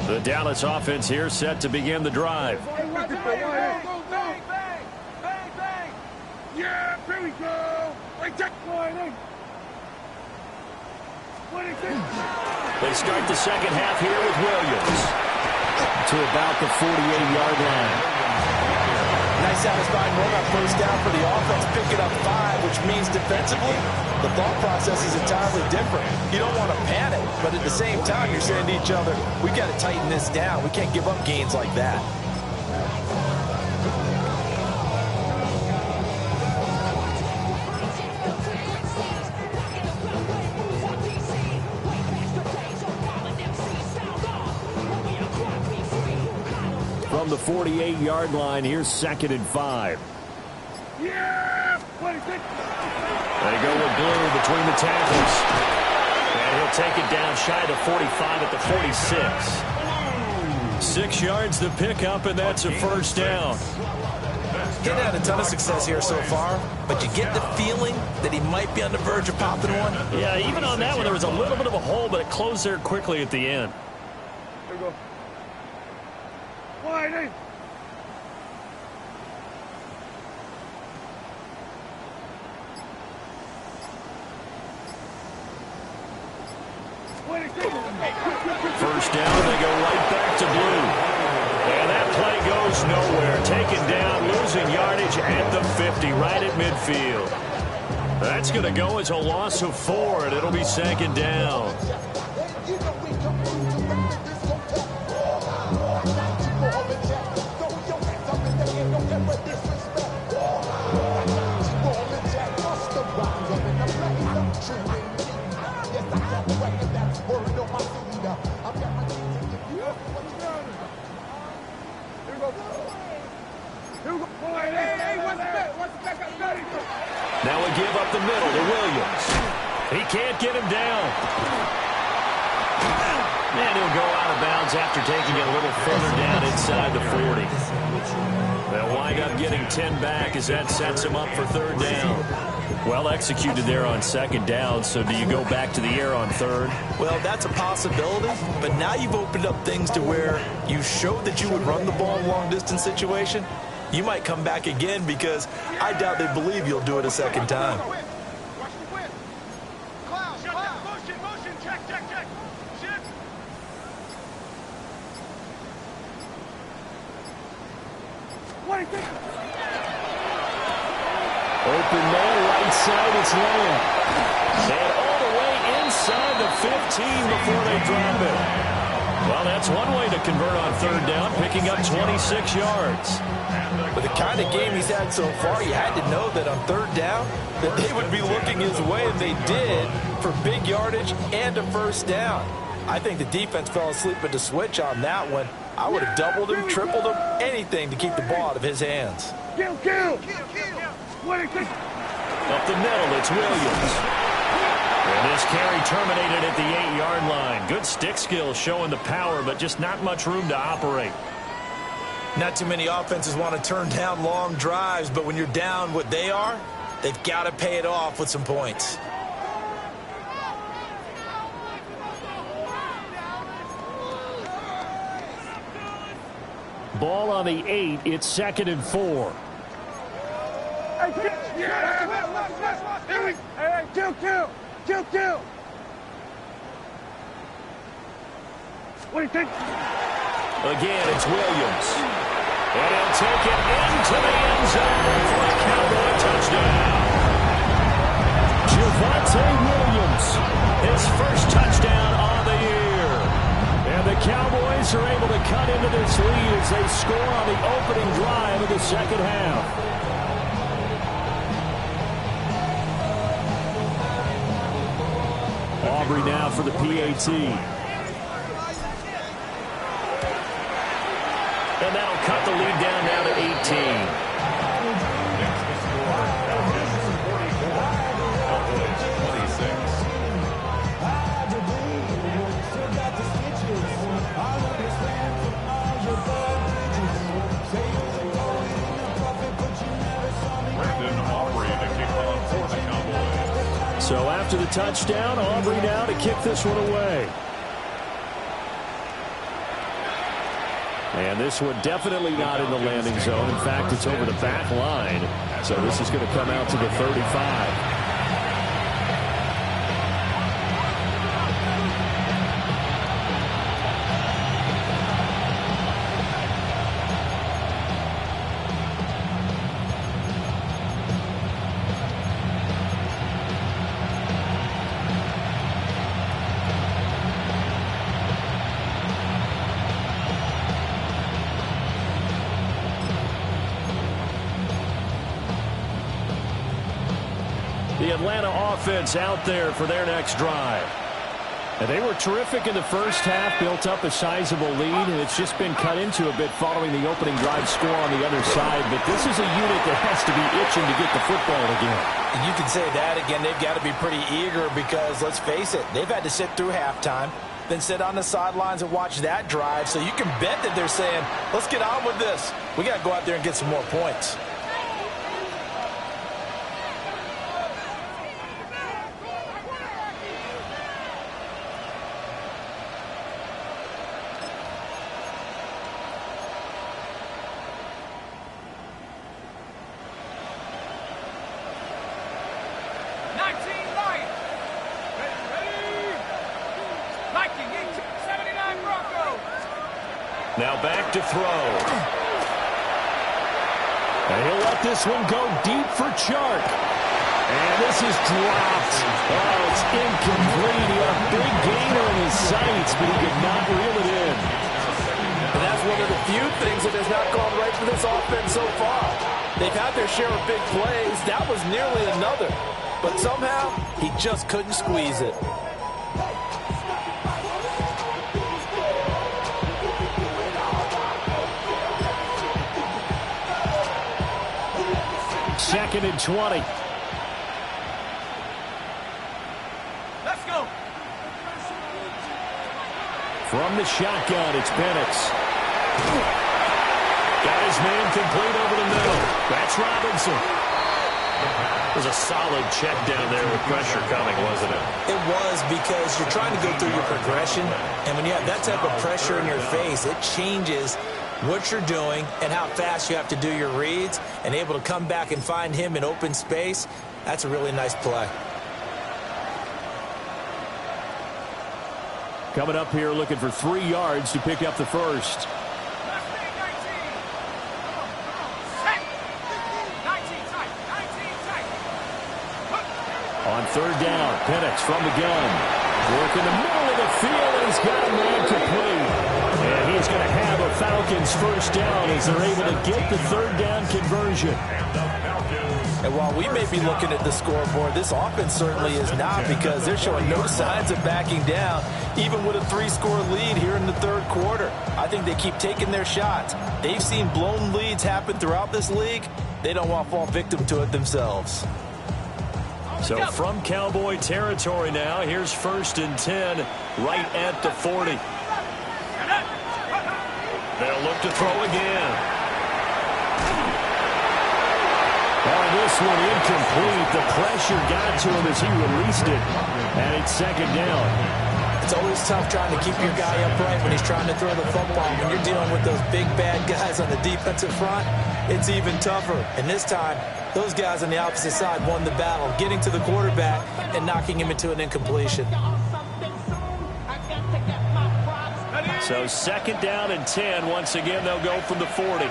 The Dallas offense here set to begin the drive. Yeah, here we go. Like that. They start the second half here with Williams to about the 48-yard line. Nice satisfying run on first down for the offense, picking up 5, which means defensively, the thought process is entirely different. You don't want to panic, but at the same time, you're saying to each other, we've got to tighten this down. We can't give up gains like that. From the 48-yard line, here's 2nd and 5. Yeah! They go with Blue between the tackles. And he'll take it down shy of the 45 at the 46. 6 yards to pick up, and that's a first down. He's had a ton of success here so far, but you get the feeling that he might be on the verge of popping one. Yeah, even on that one, there was a little bit of a hole, but it closed there quickly at the end. Here we go. Wide in. First down, they go right back to Blue. And that play goes nowhere. Taken down, losing yardage at the 50, right at midfield. That's going to go as a loss of 4, and it'll be 2nd down. Now we give up the middle to Williams. He can't get him down. And he'll go out of bounds after taking it a little further down inside the 40. They'll wind up getting 10 back as that sets him up for 3rd down. Well executed there on 2nd down, so do you go back to the air on 3rd? Well, that's a possibility, but now you've opened up things to where you showed that you would run the ball in a long-distance situation. You might come back again because I doubt they believe you'll do it a 2nd time. Open man, right side, it's Lamb. And all the way inside the 15 before they drop it. Well, that's one way to convert on 3rd down, picking up 26 yards. With the kind of game he's had so far, you had to know that on 3rd down that they would be looking his way, and they did, for big yardage and a 1st down. I think the defense fell asleep at the switch on that one. I would have doubled him, tripled him, anything to keep the ball out of his hands. Kill! Up the middle, it's Williams. And this carry terminated at the 8-yard line. Good stick skills showing the power, but just not much room to operate. Not too many offenses want to turn down long drives, but when you're down what they are, they've got to pay it off with some points. Ball on the 8. It's 2nd and 4. Kill. What do you think? Again, it's Williams. And he'll take it into the end zone for a Cowboy touchdown. Javonte Williams, his first touchdown on the year. And the Cowboys are able to cut into this lead as they score on the opening drive of the second half. Aubrey now for the PAT. And that'll cut the lead down now to 18. Next to score, Falcons 44, Cowboys 26. Brandon Aubrey to kick off for the Cowboys. So after the touchdown, Aubrey now to kick this one away. And this one definitely not in the landing zone. In fact, it's over the back line. So this is going to come out to the 35. The Atlanta offense out there for their next drive. And they were terrific in the first half, built up a sizable lead, and it's just been cut into a bit following the opening drive score on the other side. But this is a unit that has to be itching to get the football again. And you can say that again. They've got to be pretty eager because, let's face it, they've had to sit through halftime, then sit on the sidelines and watch that drive. So you can bet that they're saying, let's get on with this. We got to go out there and get some more points. Now back to throw. And he'll let this one go deep for Chark. And this is dropped. Oh, it's incomplete. He had a big gainer in his sights, but he could not reel it in. And that's one of the few things that has not gone right for this offense so far. They've had their share of big plays. That was nearly another. But somehow, he just couldn't squeeze it. Second and 20. Let's go. From the shotgun, it's Penix. Got his man complete over the middle. That's Robinson. It was a solid check down there with pressure coming, wasn't it? It was, because you're trying to go through your progression, and when you have that type of pressure in your face, it changes what you're doing and how fast you have to do your reads, and able to come back and find him in open space. That's a really nice play. Coming up here looking for 3 yards to pick up the first. On third down, Penix from the gun. Work in the middle of the field, and he's got a man complete. And he's going to have a Falcons first down as they're able to get the third down conversion. And while we may be looking at the scoreboard, this offense certainly is not, because they're showing no signs of backing down, even with a 3-score lead here in the third quarter. I think they keep taking their shots. They've seen blown leads happen throughout this league. They don't want to fall victim to it themselves. So from Cowboy territory now, here's 1st and 10 right at the 40. They'll look to throw again. Oh, this one incomplete. The pressure got to him as he released it, and it's 2nd down. It's always tough trying to keep your guy upright when he's trying to throw the football. When you're dealing with those big, bad guys on the defensive front, it's even tougher. And this time, those guys on the opposite side won the battle, getting to the quarterback and knocking him into an incompletion. So 2nd down and 10. Once again, they'll go from the 40.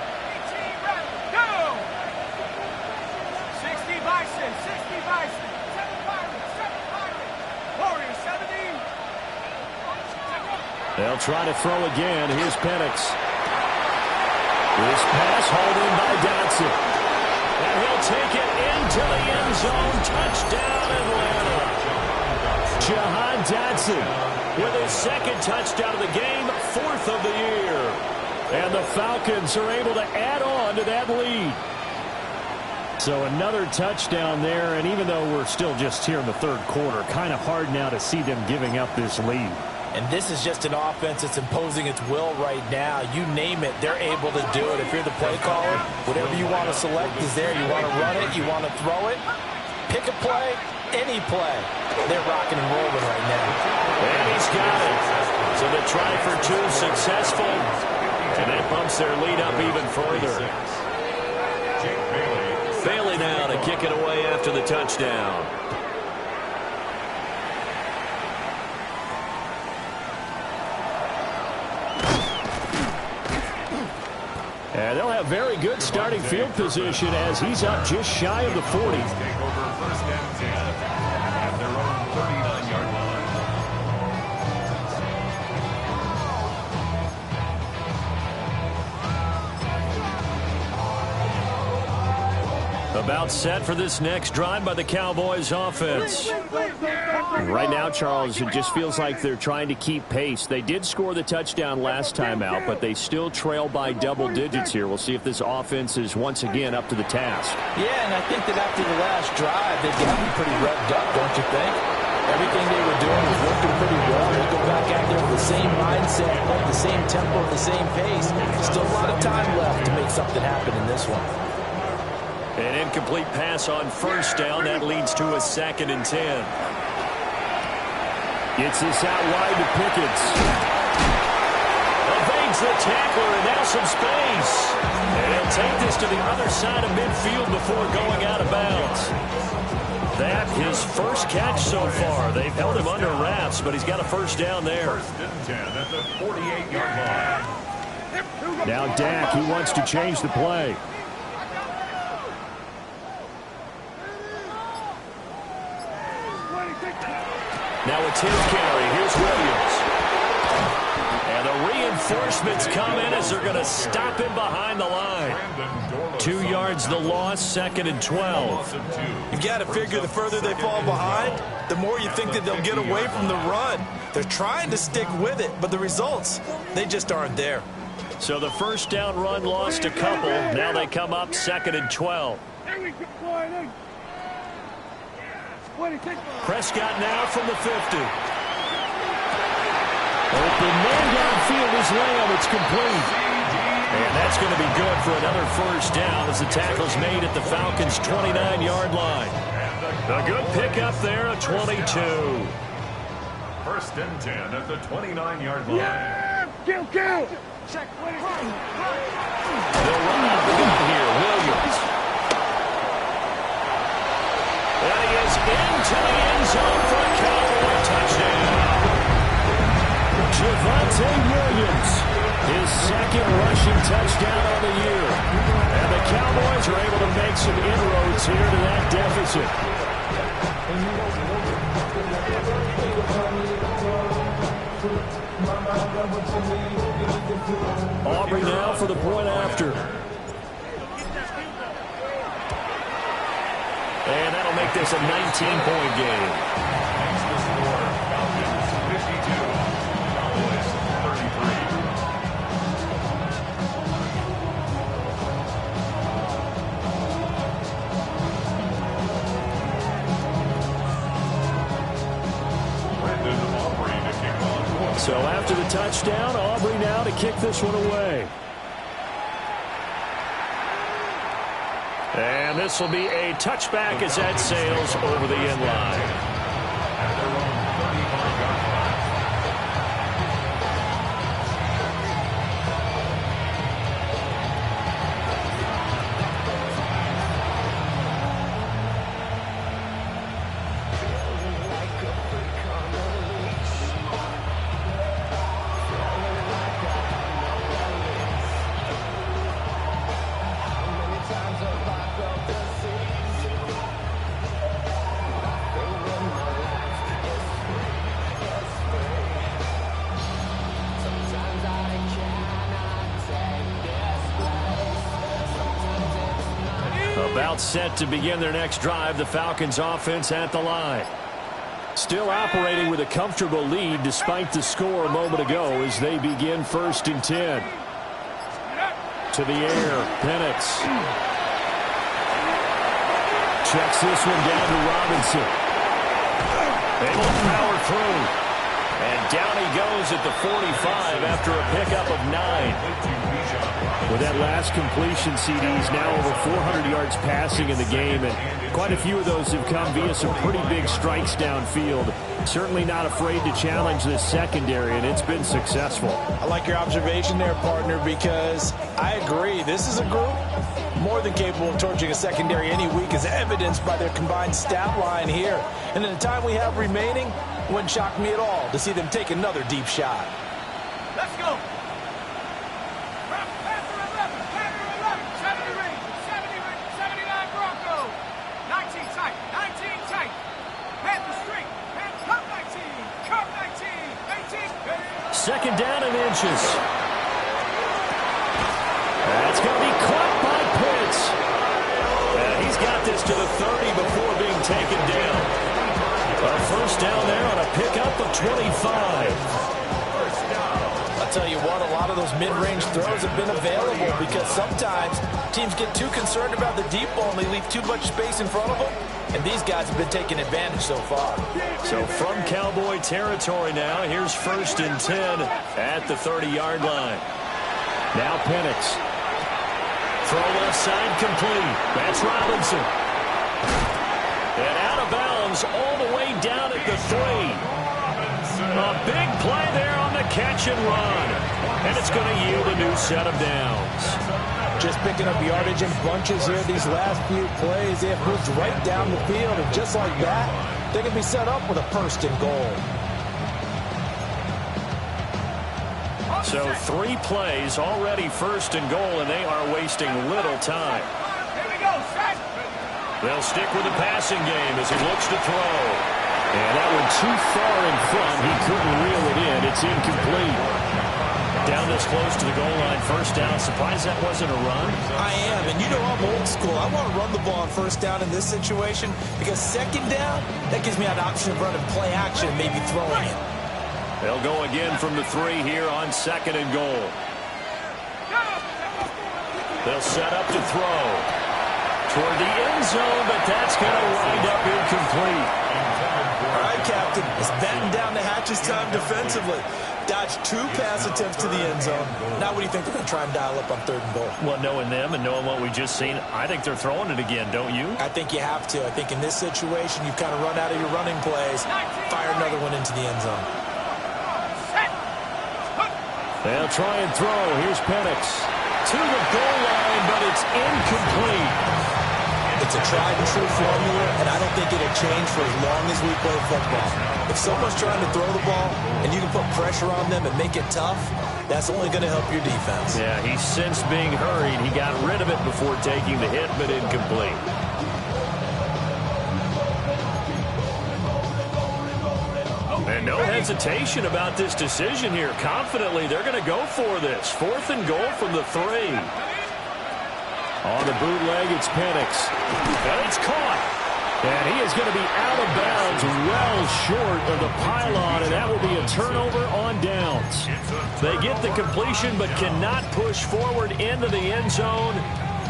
They'll try to throw again. Here's Penix. This pass hauled in by Dotson. And he'll take it into the end zone. Touchdown, Atlanta. Jahan Dotson with his 2nd touchdown of the game, 4th of the year. And the Falcons are able to add on to that lead. So another touchdown there, and even though we're still just here in the 3rd quarter, kind of hard now to see them giving up this lead. And this is just an offense that's imposing its will right now. You name it, they're able to do it. If you're the play caller, whatever you want to select is there. You want to run it, you want to throw it, pick a play, any play. They're rocking and rolling right now. And he's got it. So the try for 2 successful, and that bumps their lead up even further. Bailey now to kick it away after the touchdown. And they'll have very good starting field position as he's up just shy of the 40. Take over 1st and 10 at their own 39-yard line. About set for this next drive by the Cowboys offense. Right now, Charles, it just feels like they're trying to keep pace. They did score the touchdown last time out, but they still trail by double digits here. We'll see if this offense is once again up to the task. Yeah, and I think that after the last drive, they've gotten pretty revved up, don't you think? Everything they were doing was working pretty well. They go back out there with the same mindset, the same tempo, the same pace. Still a lot of time left to make something happen in this one. An incomplete pass on 1st down. That leads to a 2nd and 10. Gets this out wide to Pickens. Evades the tackler, and now some space. And he'll take this to the other side of midfield before going out of bounds. That his 1st catch so far. They've held him under wraps, but he's got a 1st down there. 1st and 10 at the 48-yard line. Now Dak, he wants to change the play. Now it's his carry. Here's Williams. And the reinforcements come in as they're going to stop him behind the line. 2 yards the loss, 2nd and 12. You've got to figure the further they fall behind, the more you think that they'll get away from the run. They're trying to stick with it, but the results, they just aren't there. So the 1st down run lost a couple. Now they come up 2nd and 12. Prescott now from the 50. Open man downfield is Lamb. It's complete. And that's going to be good for another 1st down as the tackle's made at the Falcons' 29-yard line. A good pickup there, a 22. 1st and 10 at the 29-yard line. Yeah! Kill! Check. They'll run out the gun here. Williams. And he is into the end zone for a Cowboy touchdown. Javonte Williams, his 2nd rushing touchdown on the year. And the Cowboys are able to make some inroads here to that deficit. Aubrey now for the point after. And that'll make this a 19-point game. Makes the score Falcons 52, Cowboys 33. So after the touchdown, Aubrey now to kick this one away. And this will be a touchback as that sails over the end line. About set to begin their next drive, the Falcons offense at the line. Still operating with a comfortable lead despite the score a moment ago as they begin 1st and 10. To the air, Penix. Checks this one down to Robinson. Able to power through. And down he goes at the 45 after a pickup of 9. With that last completion, CDs now over 400 yards passing in the game, and quite a few of those have come via some pretty big strikes downfield. Certainly not afraid to challenge this secondary, and it's been successful. I like your observation there, partner, because I agree. This is a group more than capable of torching a secondary any week, as evidenced by their combined stat line here. And in the time we have remaining, it wouldn't shock me at all to see them take another deep shot. Let's go. Second down and inches. That's going to be caught by Pitts. And he's got this to the 30 before being taken down. A first down there on a pickup of 25. I'll tell you what, a lot of those mid-range throws have been available because sometimes teams get too concerned about the deep ball and they leave too much space in front of them. And these guys have been taking advantage so far. So from Cowboy territory now, here's 1st and 10 at the 30-yard line. Now Penix. Throw left side complete. That's Robinson. And out of bounds all the way down at the 3. A big play there on the catch and run. And it's going to yield a new set of downs. Just picking up yardage in bunches here these last few plays. They have moved right down the field, and just like that, they can be set up with a 1st and goal. So 3 plays already 1st and goal, and they are wasting little time. Here we go, set. They'll stick with the passing game as he looks to throw. And that one too far in front. He couldn't reel it in. It's incomplete. Down this close to the goal line, 1st down. Surprised that wasn't a run? I am, and you know I'm old school. I want to run the ball on 1st down in this situation because 2nd down, that gives me an option of running play action and maybe throwing it. They'll go again from the 3 here on 2nd and goal. They'll set up to throw toward the end zone, but that's going to wind up incomplete. All right, Captain, it's batten down the hatches time defensively. Dodged 2 pass attempts to the end zone. Now what do you think they're going to try and dial up on 3rd and goal? Well, knowing them and knowing what we just seen, I think they're throwing it again, don't you? I think you have to. I think in this situation, you've kind of run out of your running plays. Fire another one into the end zone. They'll try and throw. Here's Penix. To the goal line, but it's incomplete. It's a tried-and-true formula, and I don't think it'll change for as long as we play football. If someone's trying to throw the ball, and you can put pressure on them and make it tough, that's only going to help your defense. Yeah, he sensed being hurried. He got rid of it before taking the hit, but incomplete. And no hesitation about this decision here. Confidently, they're going to go for this. 4th and goal from the 3. On the bootleg, it's Penix. And it's caught. And he is going to be out of bounds well short of the pylon, and that will be a turnover on downs. They get the completion but cannot push forward into the end zone.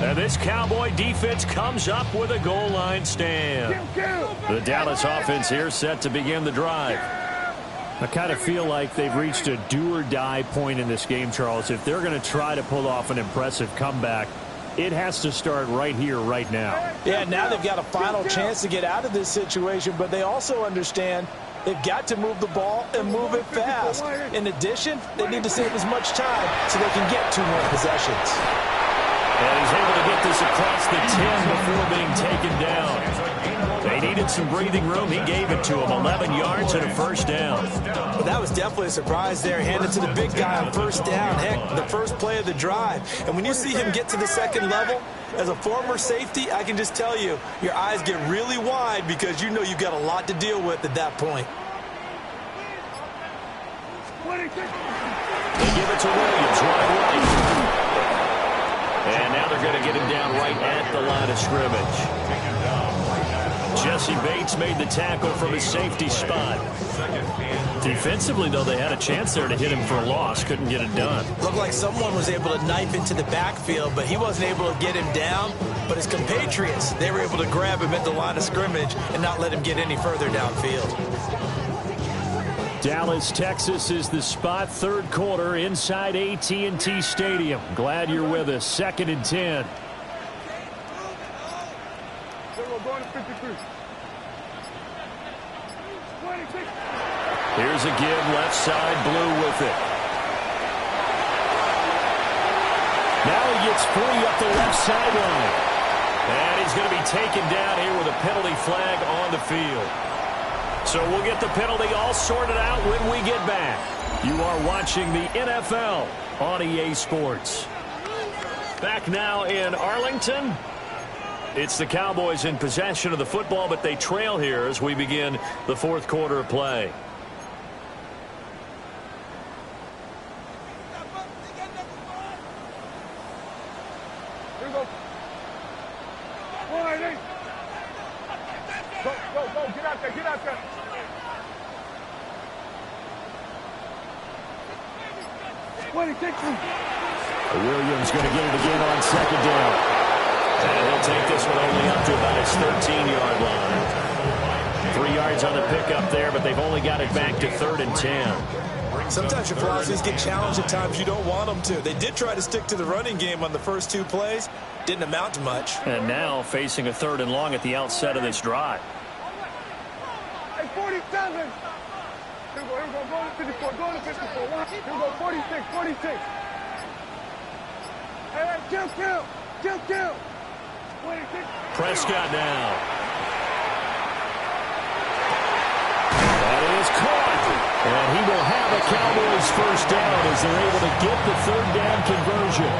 And this Cowboy defense comes up with a goal line stand. The Dallas offense here set to begin the drive. I kind of feel like they've reached a do-or-die point in this game, Charles. If they're going to try to pull off an impressive comeback, it has to start right here, right now. Yeah, now they've got a final chance to get out of this situation, but they also understand they've got to move the ball and move it fast. In addition, they need to save as much time so they can get 2 more possessions. And he's able to get this across the 10 before being taken down. They needed some breathing room. He gave it to him. 11 yards and a first down. Well, that was definitely a surprise there. Handed to the big guy on first down. Heck, the first play of the drive. And when you see him get to the second level, as a former safety, I can just tell you, your eyes get really wide because you know you've got a lot to deal with at that point. They give it to Williams, right. And now they're going to get him down right at the line of scrimmage. Jesse Bates made the tackle from his safety spot. Defensively, though, they had a chance there to hit him for a loss. Couldn't get it done. Looked like someone was able to knife into the backfield, but he wasn't able to get him down. But his compatriots, they were able to grab him at the line of scrimmage and not let him get any further downfield. Dallas, Texas is the spot. Third quarter inside AT&T Stadium. Glad you're with us. 2nd and 10. Here's a give, left side, Blue with it. Now he gets free up the left sideline. And he's going to be taken down here with a penalty flag on the field. So we'll get the penalty all sorted out when we get back. You are watching the NFL on EA Sports. Back now in Arlington. It's the Cowboys in possession of the football, but they trail here as we begin the 4th quarter of play. Here we go. Go, get out there, get out there. Williams going to get it again on 2nd down. And he'll take this one only up to about his 13-yard line. 3 yards on the pickup there, but they've only got it back to 3rd and 10. Sometimes your philosophies get challenged at times you don't want them to. They did try to stick to the running game on the first 2 plays. Didn't amount to much. And now facing a 3rd and long at the outset of this drive. Hey, 47. Here we go, go to 54, go to 54. Here we go, 46. Hey, kill. Prescott now. That is caught. And he will have a Cowboys first down as they're able to get the 3rd down conversion.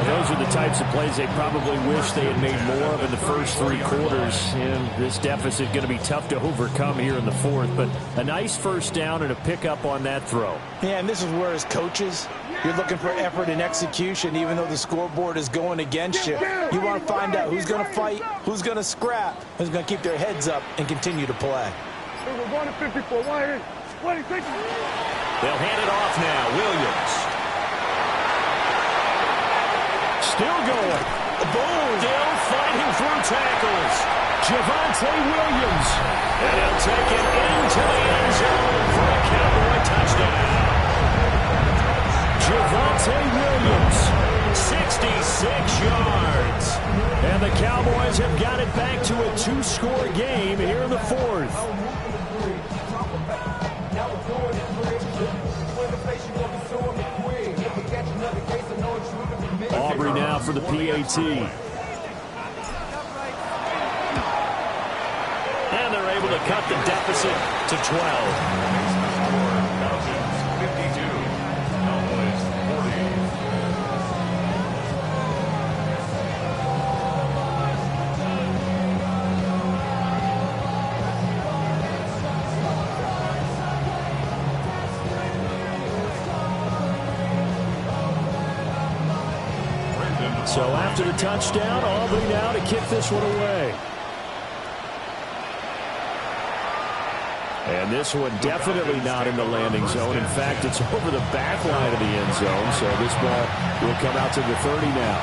Those are the types of plays they probably wish they had made more of in the first 3 quarters. And this deficit going to be tough to overcome here in the 4th. But a nice first down and a pickup on that throw. Yeah, and this is where as coaches, you're looking for effort and execution, even though the scoreboard is going against you. You want to find out who's going to fight, who's going to scrap, who's going to keep their heads up and continue to play. We're going to 54. They'll hand it off now. Williams. Still going. Boom. Still fighting through tackles. Javonte Williams. And he'll take it into the end zone for a Cowboy touchdown. Javonte Williams, 66 yards. And the Cowboys have got it back to a 2-score game here in the 4th. Aubrey now for the PAT. And they're able to cut the deficit to 12. So after the touchdown, Aubrey now to kick this one away. And this one definitely not in the landing zone. In fact, it's over the back line of the end zone. So this ball will come out to the 30 now.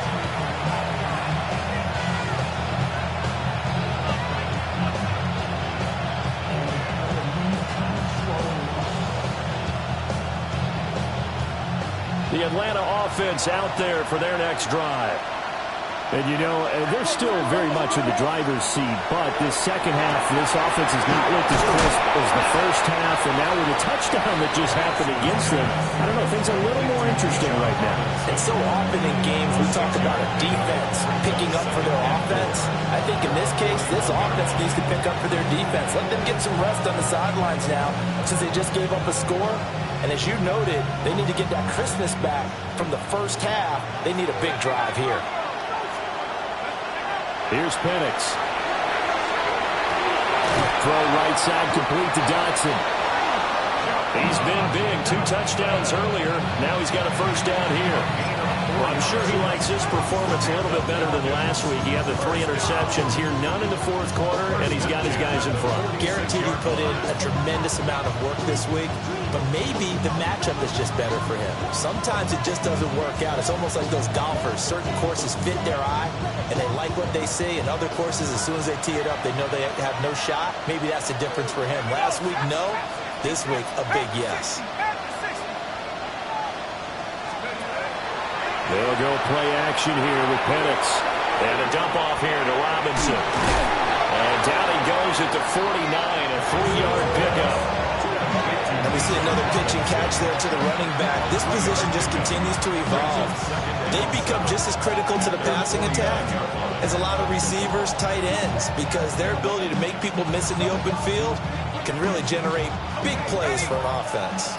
The Atlanta offense out there for their next drive. And, you know, they're still very much in the driver's seat, but this second half, this offense has not looked as crisp as the first half, and now with a touchdown that just happened against them, I don't know, things are a little more interesting right now. And so often in games, we talk about a defense picking up for their offense. I think in this case, this offense needs to pick up for their defense. Let them get some rest on the sidelines now, since they just gave up a score. And as you noted, they need to get that crispness back from the first half. They need a big drive here. Here's Penix. Throw right side complete to Dotson. He's been big. 2 touchdowns earlier. Now he's got a first down here. Well, I'm sure he likes his performance a little bit better than last week. He had the 3 interceptions here, none in the fourth quarter, and he's got his guys in front. Guaranteed he put in a tremendous amount of work this week, but maybe the matchup is just better for him. Sometimes it just doesn't work out. It's almost like those golfers. Certain courses fit their eye, and they like what they see, and other courses, as soon as they tee it up, they know they have no shot. Maybe that's the difference for him. Last week, no. This week, a big yes. They'll go play action here with Penix. And a dump off here to Robinson. And down he goes at the 49, a 3-yard pickup. And we see another pitch and catch there to the running back. This position just continues to evolve. They become just as critical to the passing attack as a lot of receivers, tight ends, because their ability to make people miss in the open field can really generate big plays for an offense.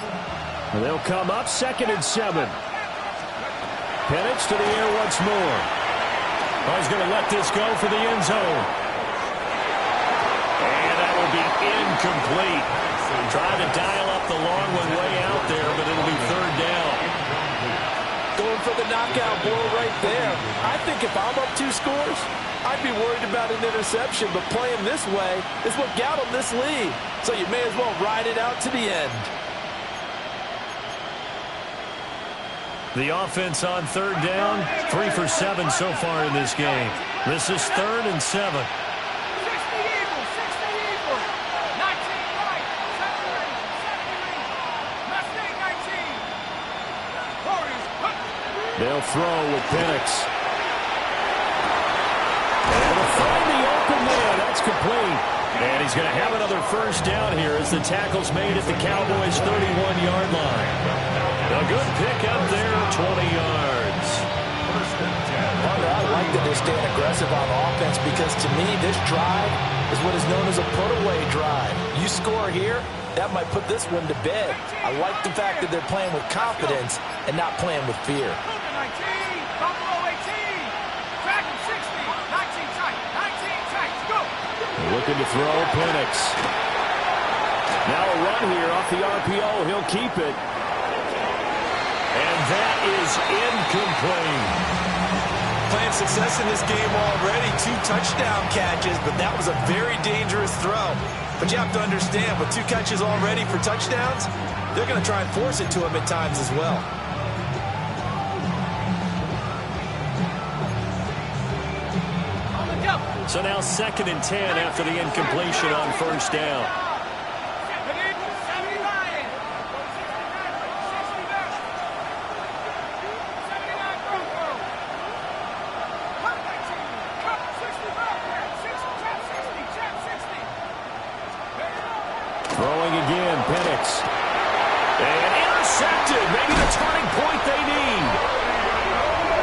And they'll come up 2nd and 7. Penix to the air once more. Oh, he's going to let this go for the end zone. And that will be incomplete. Trying to dial up the long one way out there, but it'll be 3rd down. Going for the knockout blow right there. I think if I'm up 2 scores, I'd be worried about an interception, but playing this way is what got them this lead. So you may as well ride it out to the end. The offense on 3rd down, 3 for 7 so far in this game. This is 3rd and 7. 60 Eagles, 60 Eagles. 19 right, 70 Mustang 19. Warriors, they'll throw with Penix. And they'll find the open man. That's complete. And he's going to have another first down here as the tackle's made at the Cowboys' 31-yard line. A good pickup there, 20 yards. I like that they're staying aggressive on offense because, to me, this drive is what is known as a put-away drive. You score here, that might put this one to bed. I like the fact that they're playing with confidence and not playing with fear. 19, Buffalo 18. Dragon 60, 19 tight, 19 tight. Go. They're looking to throw Penix. Now a run here off the RPO. He'll keep it. And that is incomplete. Playing success in this game already. 2 touchdown catches, but that was a very dangerous throw. But you have to understand, with 2 catches already for touchdowns, they're going to try and force it to him at times as well. So now 2nd and 10 after the incompletion on first down. Throwing again, Penix. And intercepted. Maybe the turning point they need.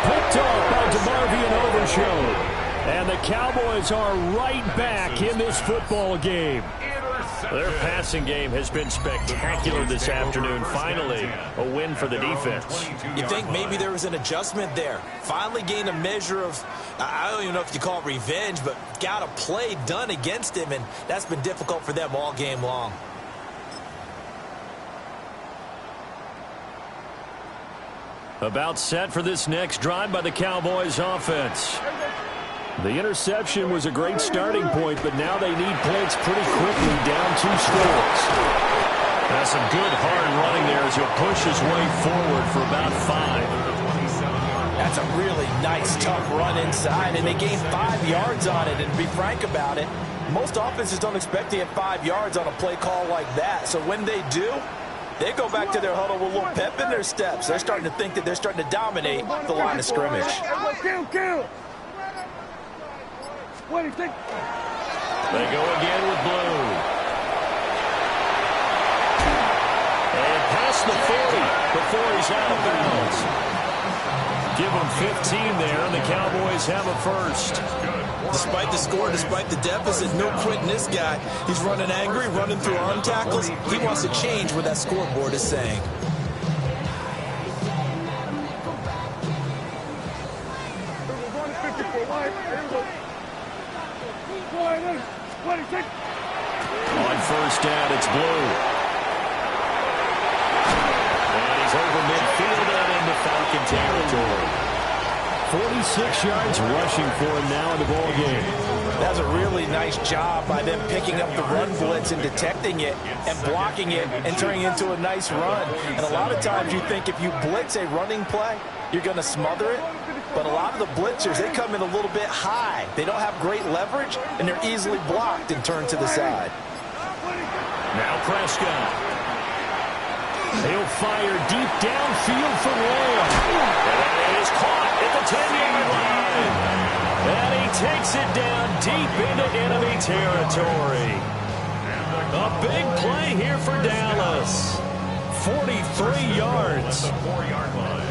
Picked off by DeMarvion Overshown. And the Cowboys are right back in this football game. Their passing game has been spectacular this afternoon. Finally, a win for the defense. You think maybe there was an adjustment there. Finally gained a measure of, I don't even know if you call it revenge, but got a play done against him, and that's been difficult for them all game long. About set for this next drive by the Cowboys offense. The interception was a great starting point, but now they need points pretty quickly, down 2 scores. That's some good hard running there as he'll push his way forward for about 5. That's a really nice, tough run inside, and they gained 5 yards on it. And to be frank about it, most offenses don't expect to get 5 yards on a play call like that. So when they do, They go back to their huddle with a little pep in their steps. They're starting to think that they're starting to dominate the line of scrimmage. They go again with blue. And past the 40 before he's out of bounds. Give him 15 there, and the Cowboys have a first. Despite the score, despite the deficit, no quitting this guy. He's running angry, running through arm tackles. He wants to change what that scoreboard is saying. On first down, it's blue. And he's over midfield and into Falcon territory. 46 yards rushing for him now in the ball game. That's a really nice job by them picking up the run blitz and detecting it and blocking it and turning it into a nice run. And a lot of times you think if you blitz a running play, you're going to smother it. But a lot of the blitzers, they come in a little bit high. They don't have great leverage, and they're easily blocked and turned to the side. Now Prescott. He'll fire deep downfield for Lamb. And it is caught at the 10-yard line. And he takes it down deep into enemy territory. A big play here for Dallas. 43 yards. The 4-yard line.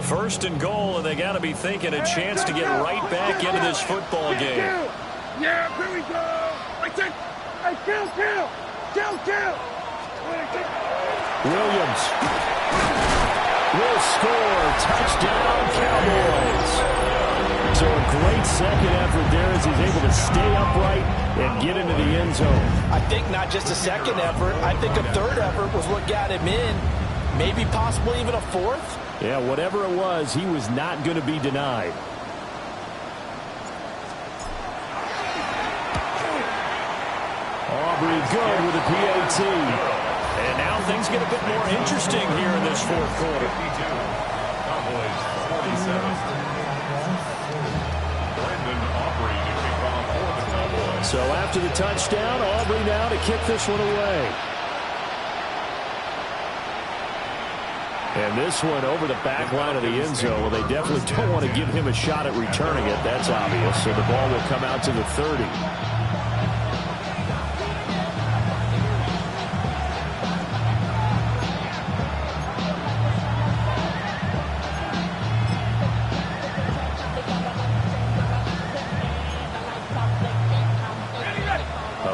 First and goal, and they got to be thinking a chance to get right back into this football game. Yeah, here we go. Hey, kill. Williams will score. Touchdown, Cowboys. So a great second effort there as he's able to stay upright and get into the end zone. I think not just a second effort. I think a third effort was what got him in. Maybe possibly even a fourth. Yeah, whatever it was, he was not going to be denied. Aubrey good with a PAT. And now things get a bit more interesting here in this fourth quarter. Cowboys 47. Brandon Aubrey to kick off for the Cowboys. So after the touchdown, Aubrey now to kick this one away. And this one over the back line of the end zone. Well, they definitely don't want to give him a shot at returning it. That's obvious. So the ball will come out to the 30.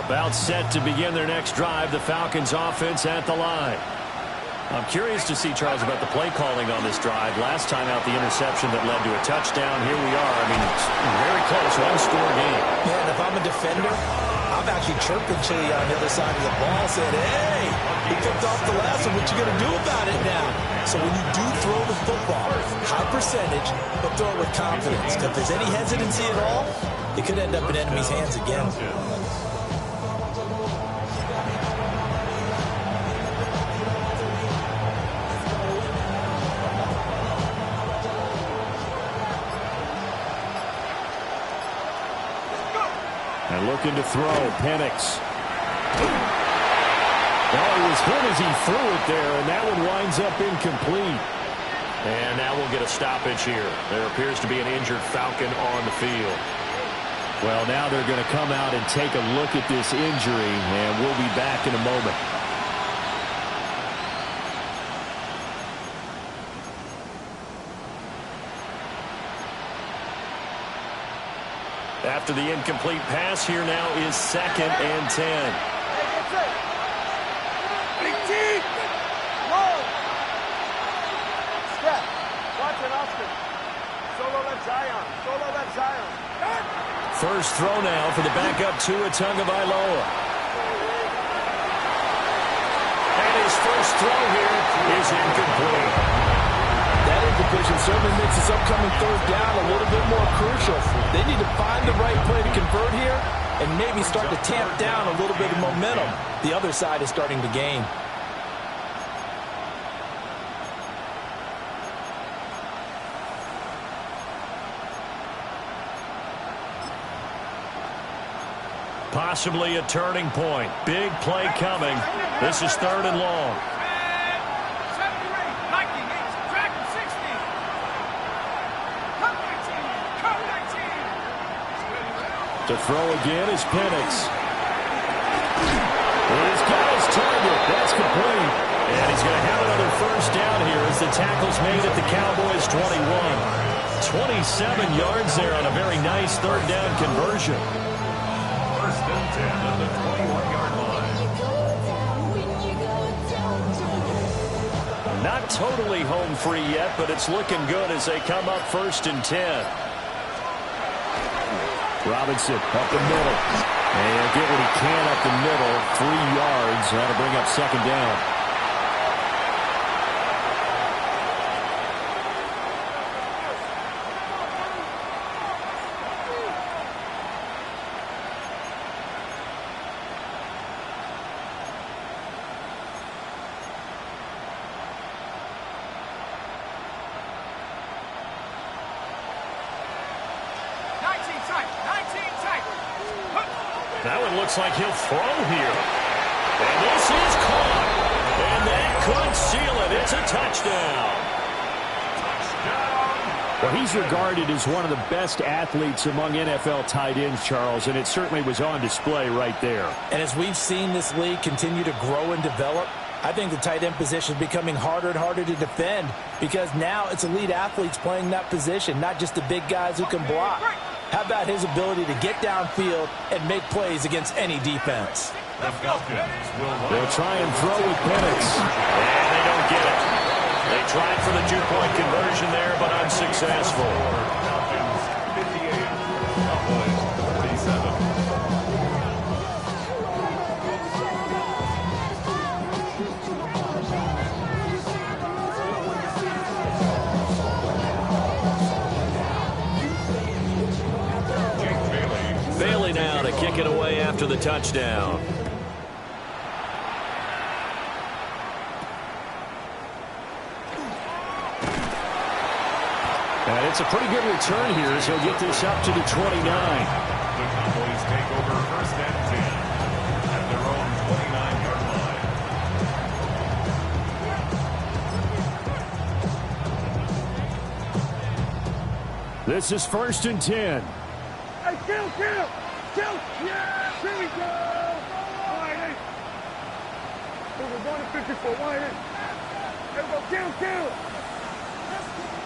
About set to begin their next drive. The Falcons offense at the line. I'm curious to see, Charles, about the play calling on this drive. Last time out, the interception that led to a touchdown. Here we are. I mean, it's very close, one-score game. Yeah, and if I'm a defender, I'm actually chirping Chili on the other side of the ball, saying, hey, he picked off the last one. What you going to do about it now? So when you do throw the football, high percentage, but throw it with confidence. Because if there's any hesitancy at all, it could end up in enemy's hands again. And looking to throw, Penix. Well, he was hit as he threw it there, and that one winds up incomplete. And now we'll get a stoppage here. There appears to be an injured Falcon on the field. Well, now they're going to come out and take a look at this injury, and we'll be back in a moment. After the incomplete pass, here now is 2nd and 10. 18! Roll! Step. Watch it, Austin. Solo left Zion. Solo left Zion. First throw now for the backup Tua Tagovailoa. And his first throw here is incomplete. That incompletion certainly makes this upcoming 3rd down a little bit more crucial. They need to find the right play to convert here and maybe start to tamp down a little bit of momentum. The other side is starting to gain. Possibly a turning point. Big play coming. This is 3rd and long. To throw again is Penix. He's got his target. That's complete. And he's going to have another first down here as the tackle's made at the Cowboys' 21. 27 yards there on a very nice 3rd down conversion. First and 10 at the 21-yard line. Not totally home free yet, but it's looking good as they come up 1st and 10. Robinson up the middle. And he'll get what he can up the middle. 3 yards. That'll bring up 2nd down. That one looks like he'll throw here. And this is caught. And that could seal it. It's a touchdown. Well, he's regarded as one of the best athletes among NFL tight ends, Charles, and it certainly was on display right there. And as we've seen this league continue to grow and develop, I think the tight end position is becoming harder and harder to defend because now it's elite athletes playing that position, not just the big guys who can block. How about his ability to get downfield and make plays against any defense? The Falcons will They'll try and throw with Penix. And they don't get it. They tried for the 2-point conversion there, but unsuccessful. Falcons 58, Cowboys 47. Bailey now to kick it away after the touchdown. And it's a pretty good return here as he'll get this up to the 29. The Cowboys take over 1st and 10 at their own 29-yard line. This is 1st and 10. Hey, kill! Yeah, here we go! Widen. We're going to 54, widen. Here we go, kill!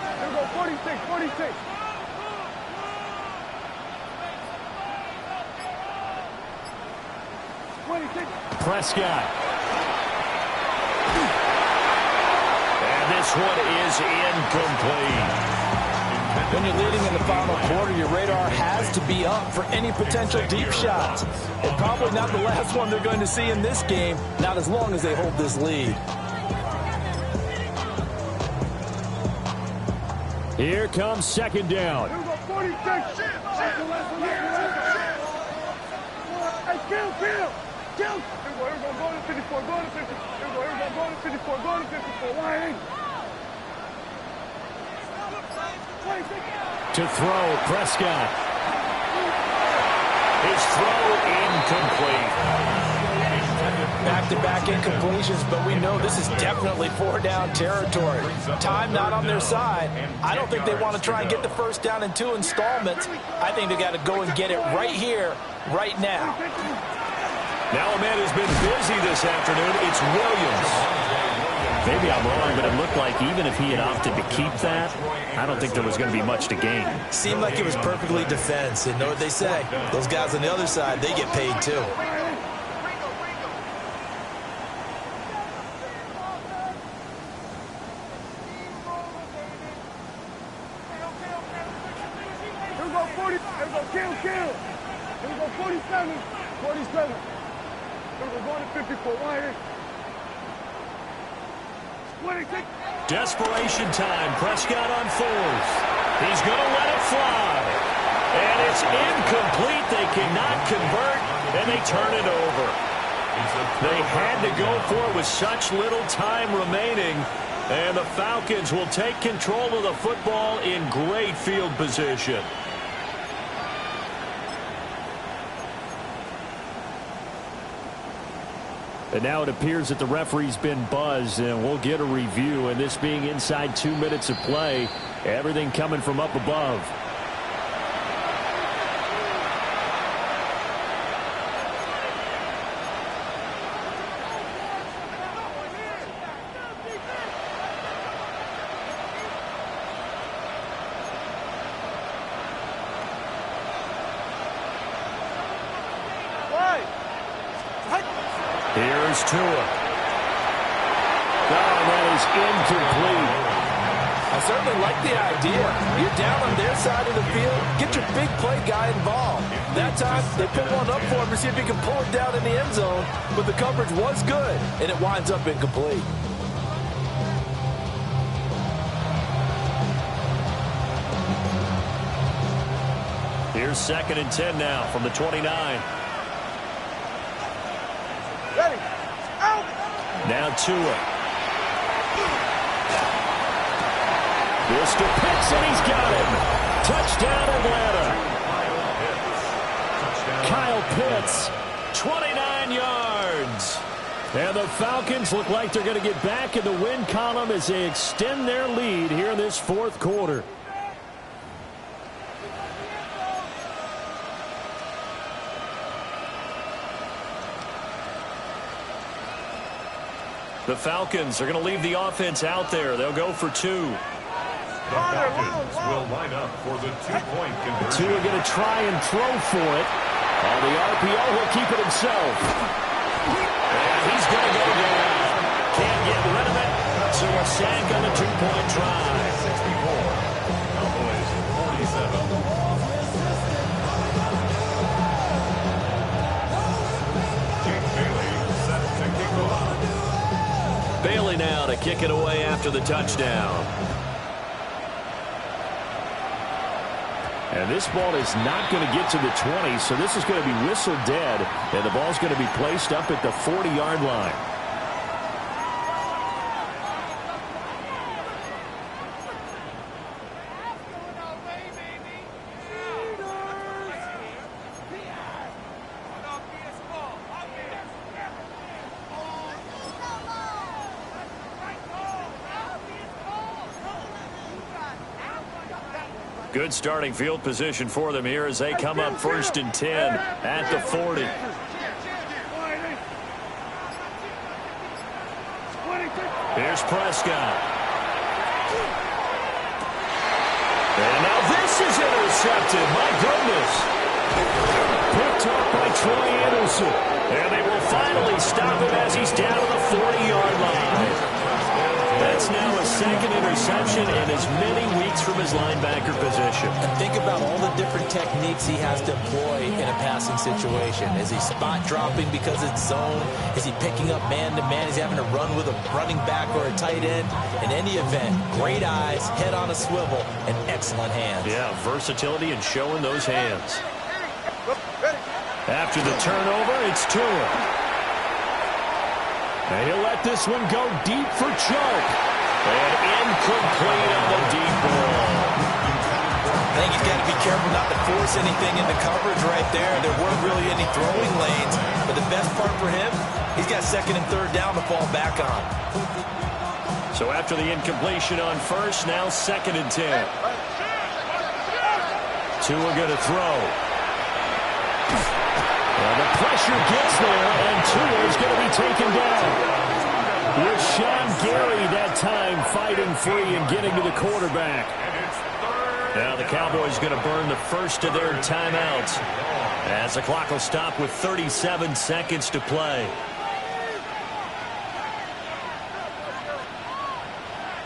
Here we go, 46. 26. Prescott. And this one is incomplete. When you're leading in the final quarter, your radar has to be up for any potential deep shots. And probably not the last one they're going to see in this game, not as long as they hold this lead. Here comes 2nd down. Here we go, 46. Here we go, go to 54, go to 54. Here we go, go to 54, go to 54. Why? To throw, Prescott. His throw incomplete. Back-to-back incompletions, but we know this is definitely 4-down territory. Time not on their side. I don't think they want to try and get the first down in 2 installments. I think they got to go and get it right here, right now. Now a man who's been busy this afternoon, it's Williams. Maybe I'm wrong, but it looked like even if he had opted to keep that, I don't think there was going to be much to gain. Seemed like it was perfectly defense. And know what they say? Those guys on the other side, they get paid too. Here we go, 40. Here we go, kill. Here we go, 47. 47. Here we go, going to 54. Why? Desperation time. Prescott on 4th. He's going to let it fly. And it's incomplete. They cannot convert, and they turn it over. They had to go for it with such little time remaining. And the Falcons will take control of the football in great field position. And now it appears that the referee's been buzzed, and we'll get a review. And this being inside 2 minutes of play, everything coming from up above. Here's Tua. That is incomplete. I certainly like the idea. You're down on their side of the field. Get your big play guy involved. That time, they put one up for him to see if he can pull it down in the end zone. But the coverage was good, and it winds up incomplete. Here's 2nd and 10 now from the 29. Ready. Out. Now Tua. This to Pitts, and he's got him. Touchdown, Atlanta. Kyle Pitts, 29 yards. And the Falcons look like they're going to get back in the win column as they extend their lead here in this 4th quarter. The Falcons are going to leave the offense out there. They'll go for 2. The Falcons will line up for the 2-point conversion. Tua going to try and throw for it. On the RPO, he'll keep it himself. And he's going to go down. Can't get rid of it. So a sack on a 2-point try. 64. Cowboys 47. Bailey now to kick it away after the touchdown. And this ball is not going to get to the 20, so this is going to be whistled dead, and the ball's going to be placed up at the 40-yard line. Good starting field position for them here as they come up 1st and 10 at the 40. Here's Prescott. And now this is intercepted. My goodness. Picked up by Troy Anderson. And they will finally stop him as he's down to the 40-yard line. That's now a 2nd interception and as many weeks from his linebacker position. And think about all the different techniques he has to employ in a passing situation. Is he spot dropping because it's zone? Is he picking up man-to-man? Is he having to run with a running back or a tight end? In any event, great eyes, head on a swivel, and excellent hands. Yeah, versatility and showing those hands. After the turnover, it's Tua. And he'll let this one go deep for choke. And incomplete on the deep ball. I think he's got to be careful not to force anything into coverage right there. There weren't really any throwing lanes. But the best part for him, he's got second and third down to fall back on. So after the incompletion on first, now second and 10. Tua going to throw. And the pressure gets there, and Tua's going to be taken down. Rashawn Gary that time fighting free and getting to the quarterback. Now the Cowboys going to burn the first of their timeouts as the clock will stop with 37 seconds to play.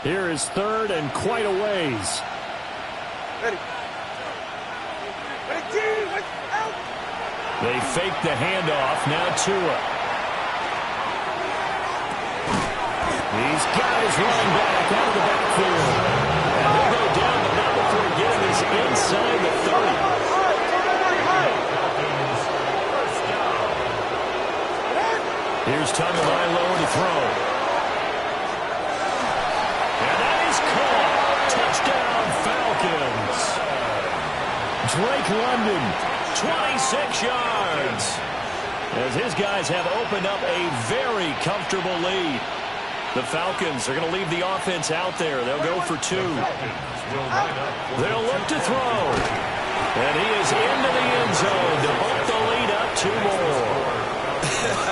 Here is third and quite a ways. Ready. They fake the handoff. Now Tua. He's got his running back out of the backfield. And he'll go down, but not before getting this inside the 30. Here's Tagovailoa to throw. And that is caught. Touchdown, Falcons. Drake London, 26 yards. As his guys have opened up a very comfortable lead. The Falcons are going to leave the offense out there. They'll go for two. They'll look to throw. And he is into the end zone to bump the lead up two more.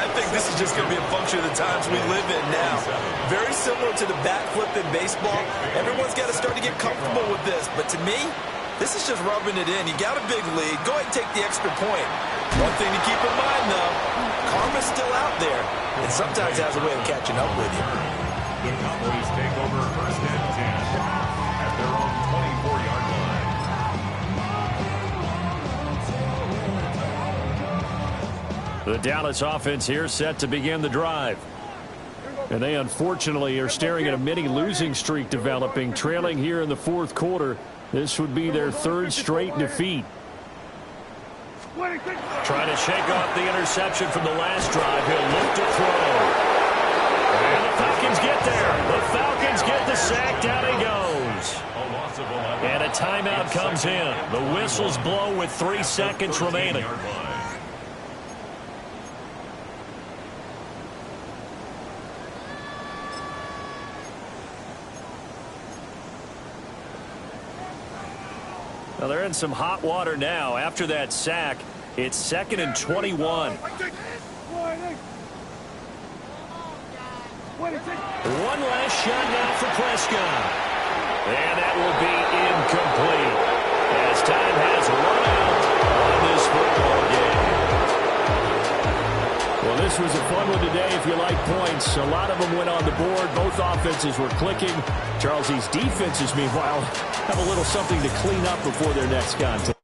I think this is just going to be a function of the times we live in now. Very similar to the bat flip in baseball. Everyone's got to start to get comfortable with this. But to me, this is just rubbing it in. You got a big lead. Go ahead and take the extra point. One thing to keep in mind, though, karma's still out there, and sometimes has a way of catching up with you. The Cowboys take over first and 10 at their own 24-yard line. The Dallas offense here set to begin the drive. And they unfortunately are staring at a mini losing streak developing, trailing here in the fourth quarter. This would be their third straight defeat. Trying to shake off the interception from the last drive. He'll look to throw. And the Falcons get there. The Falcons get the sack. Down he goes. And a timeout comes in. The whistles blow with 3 seconds remaining. Well, they're in some hot water now. After that sack, it's second and 21. One last shot now for Prescott. And that will be incomplete as time has run out on this football game. Well, this was a fun one today if you like points. A lot of them went on the board. Both offenses were clicking. Charles, these defenses, meanwhile, have a little something to clean up before their next contest.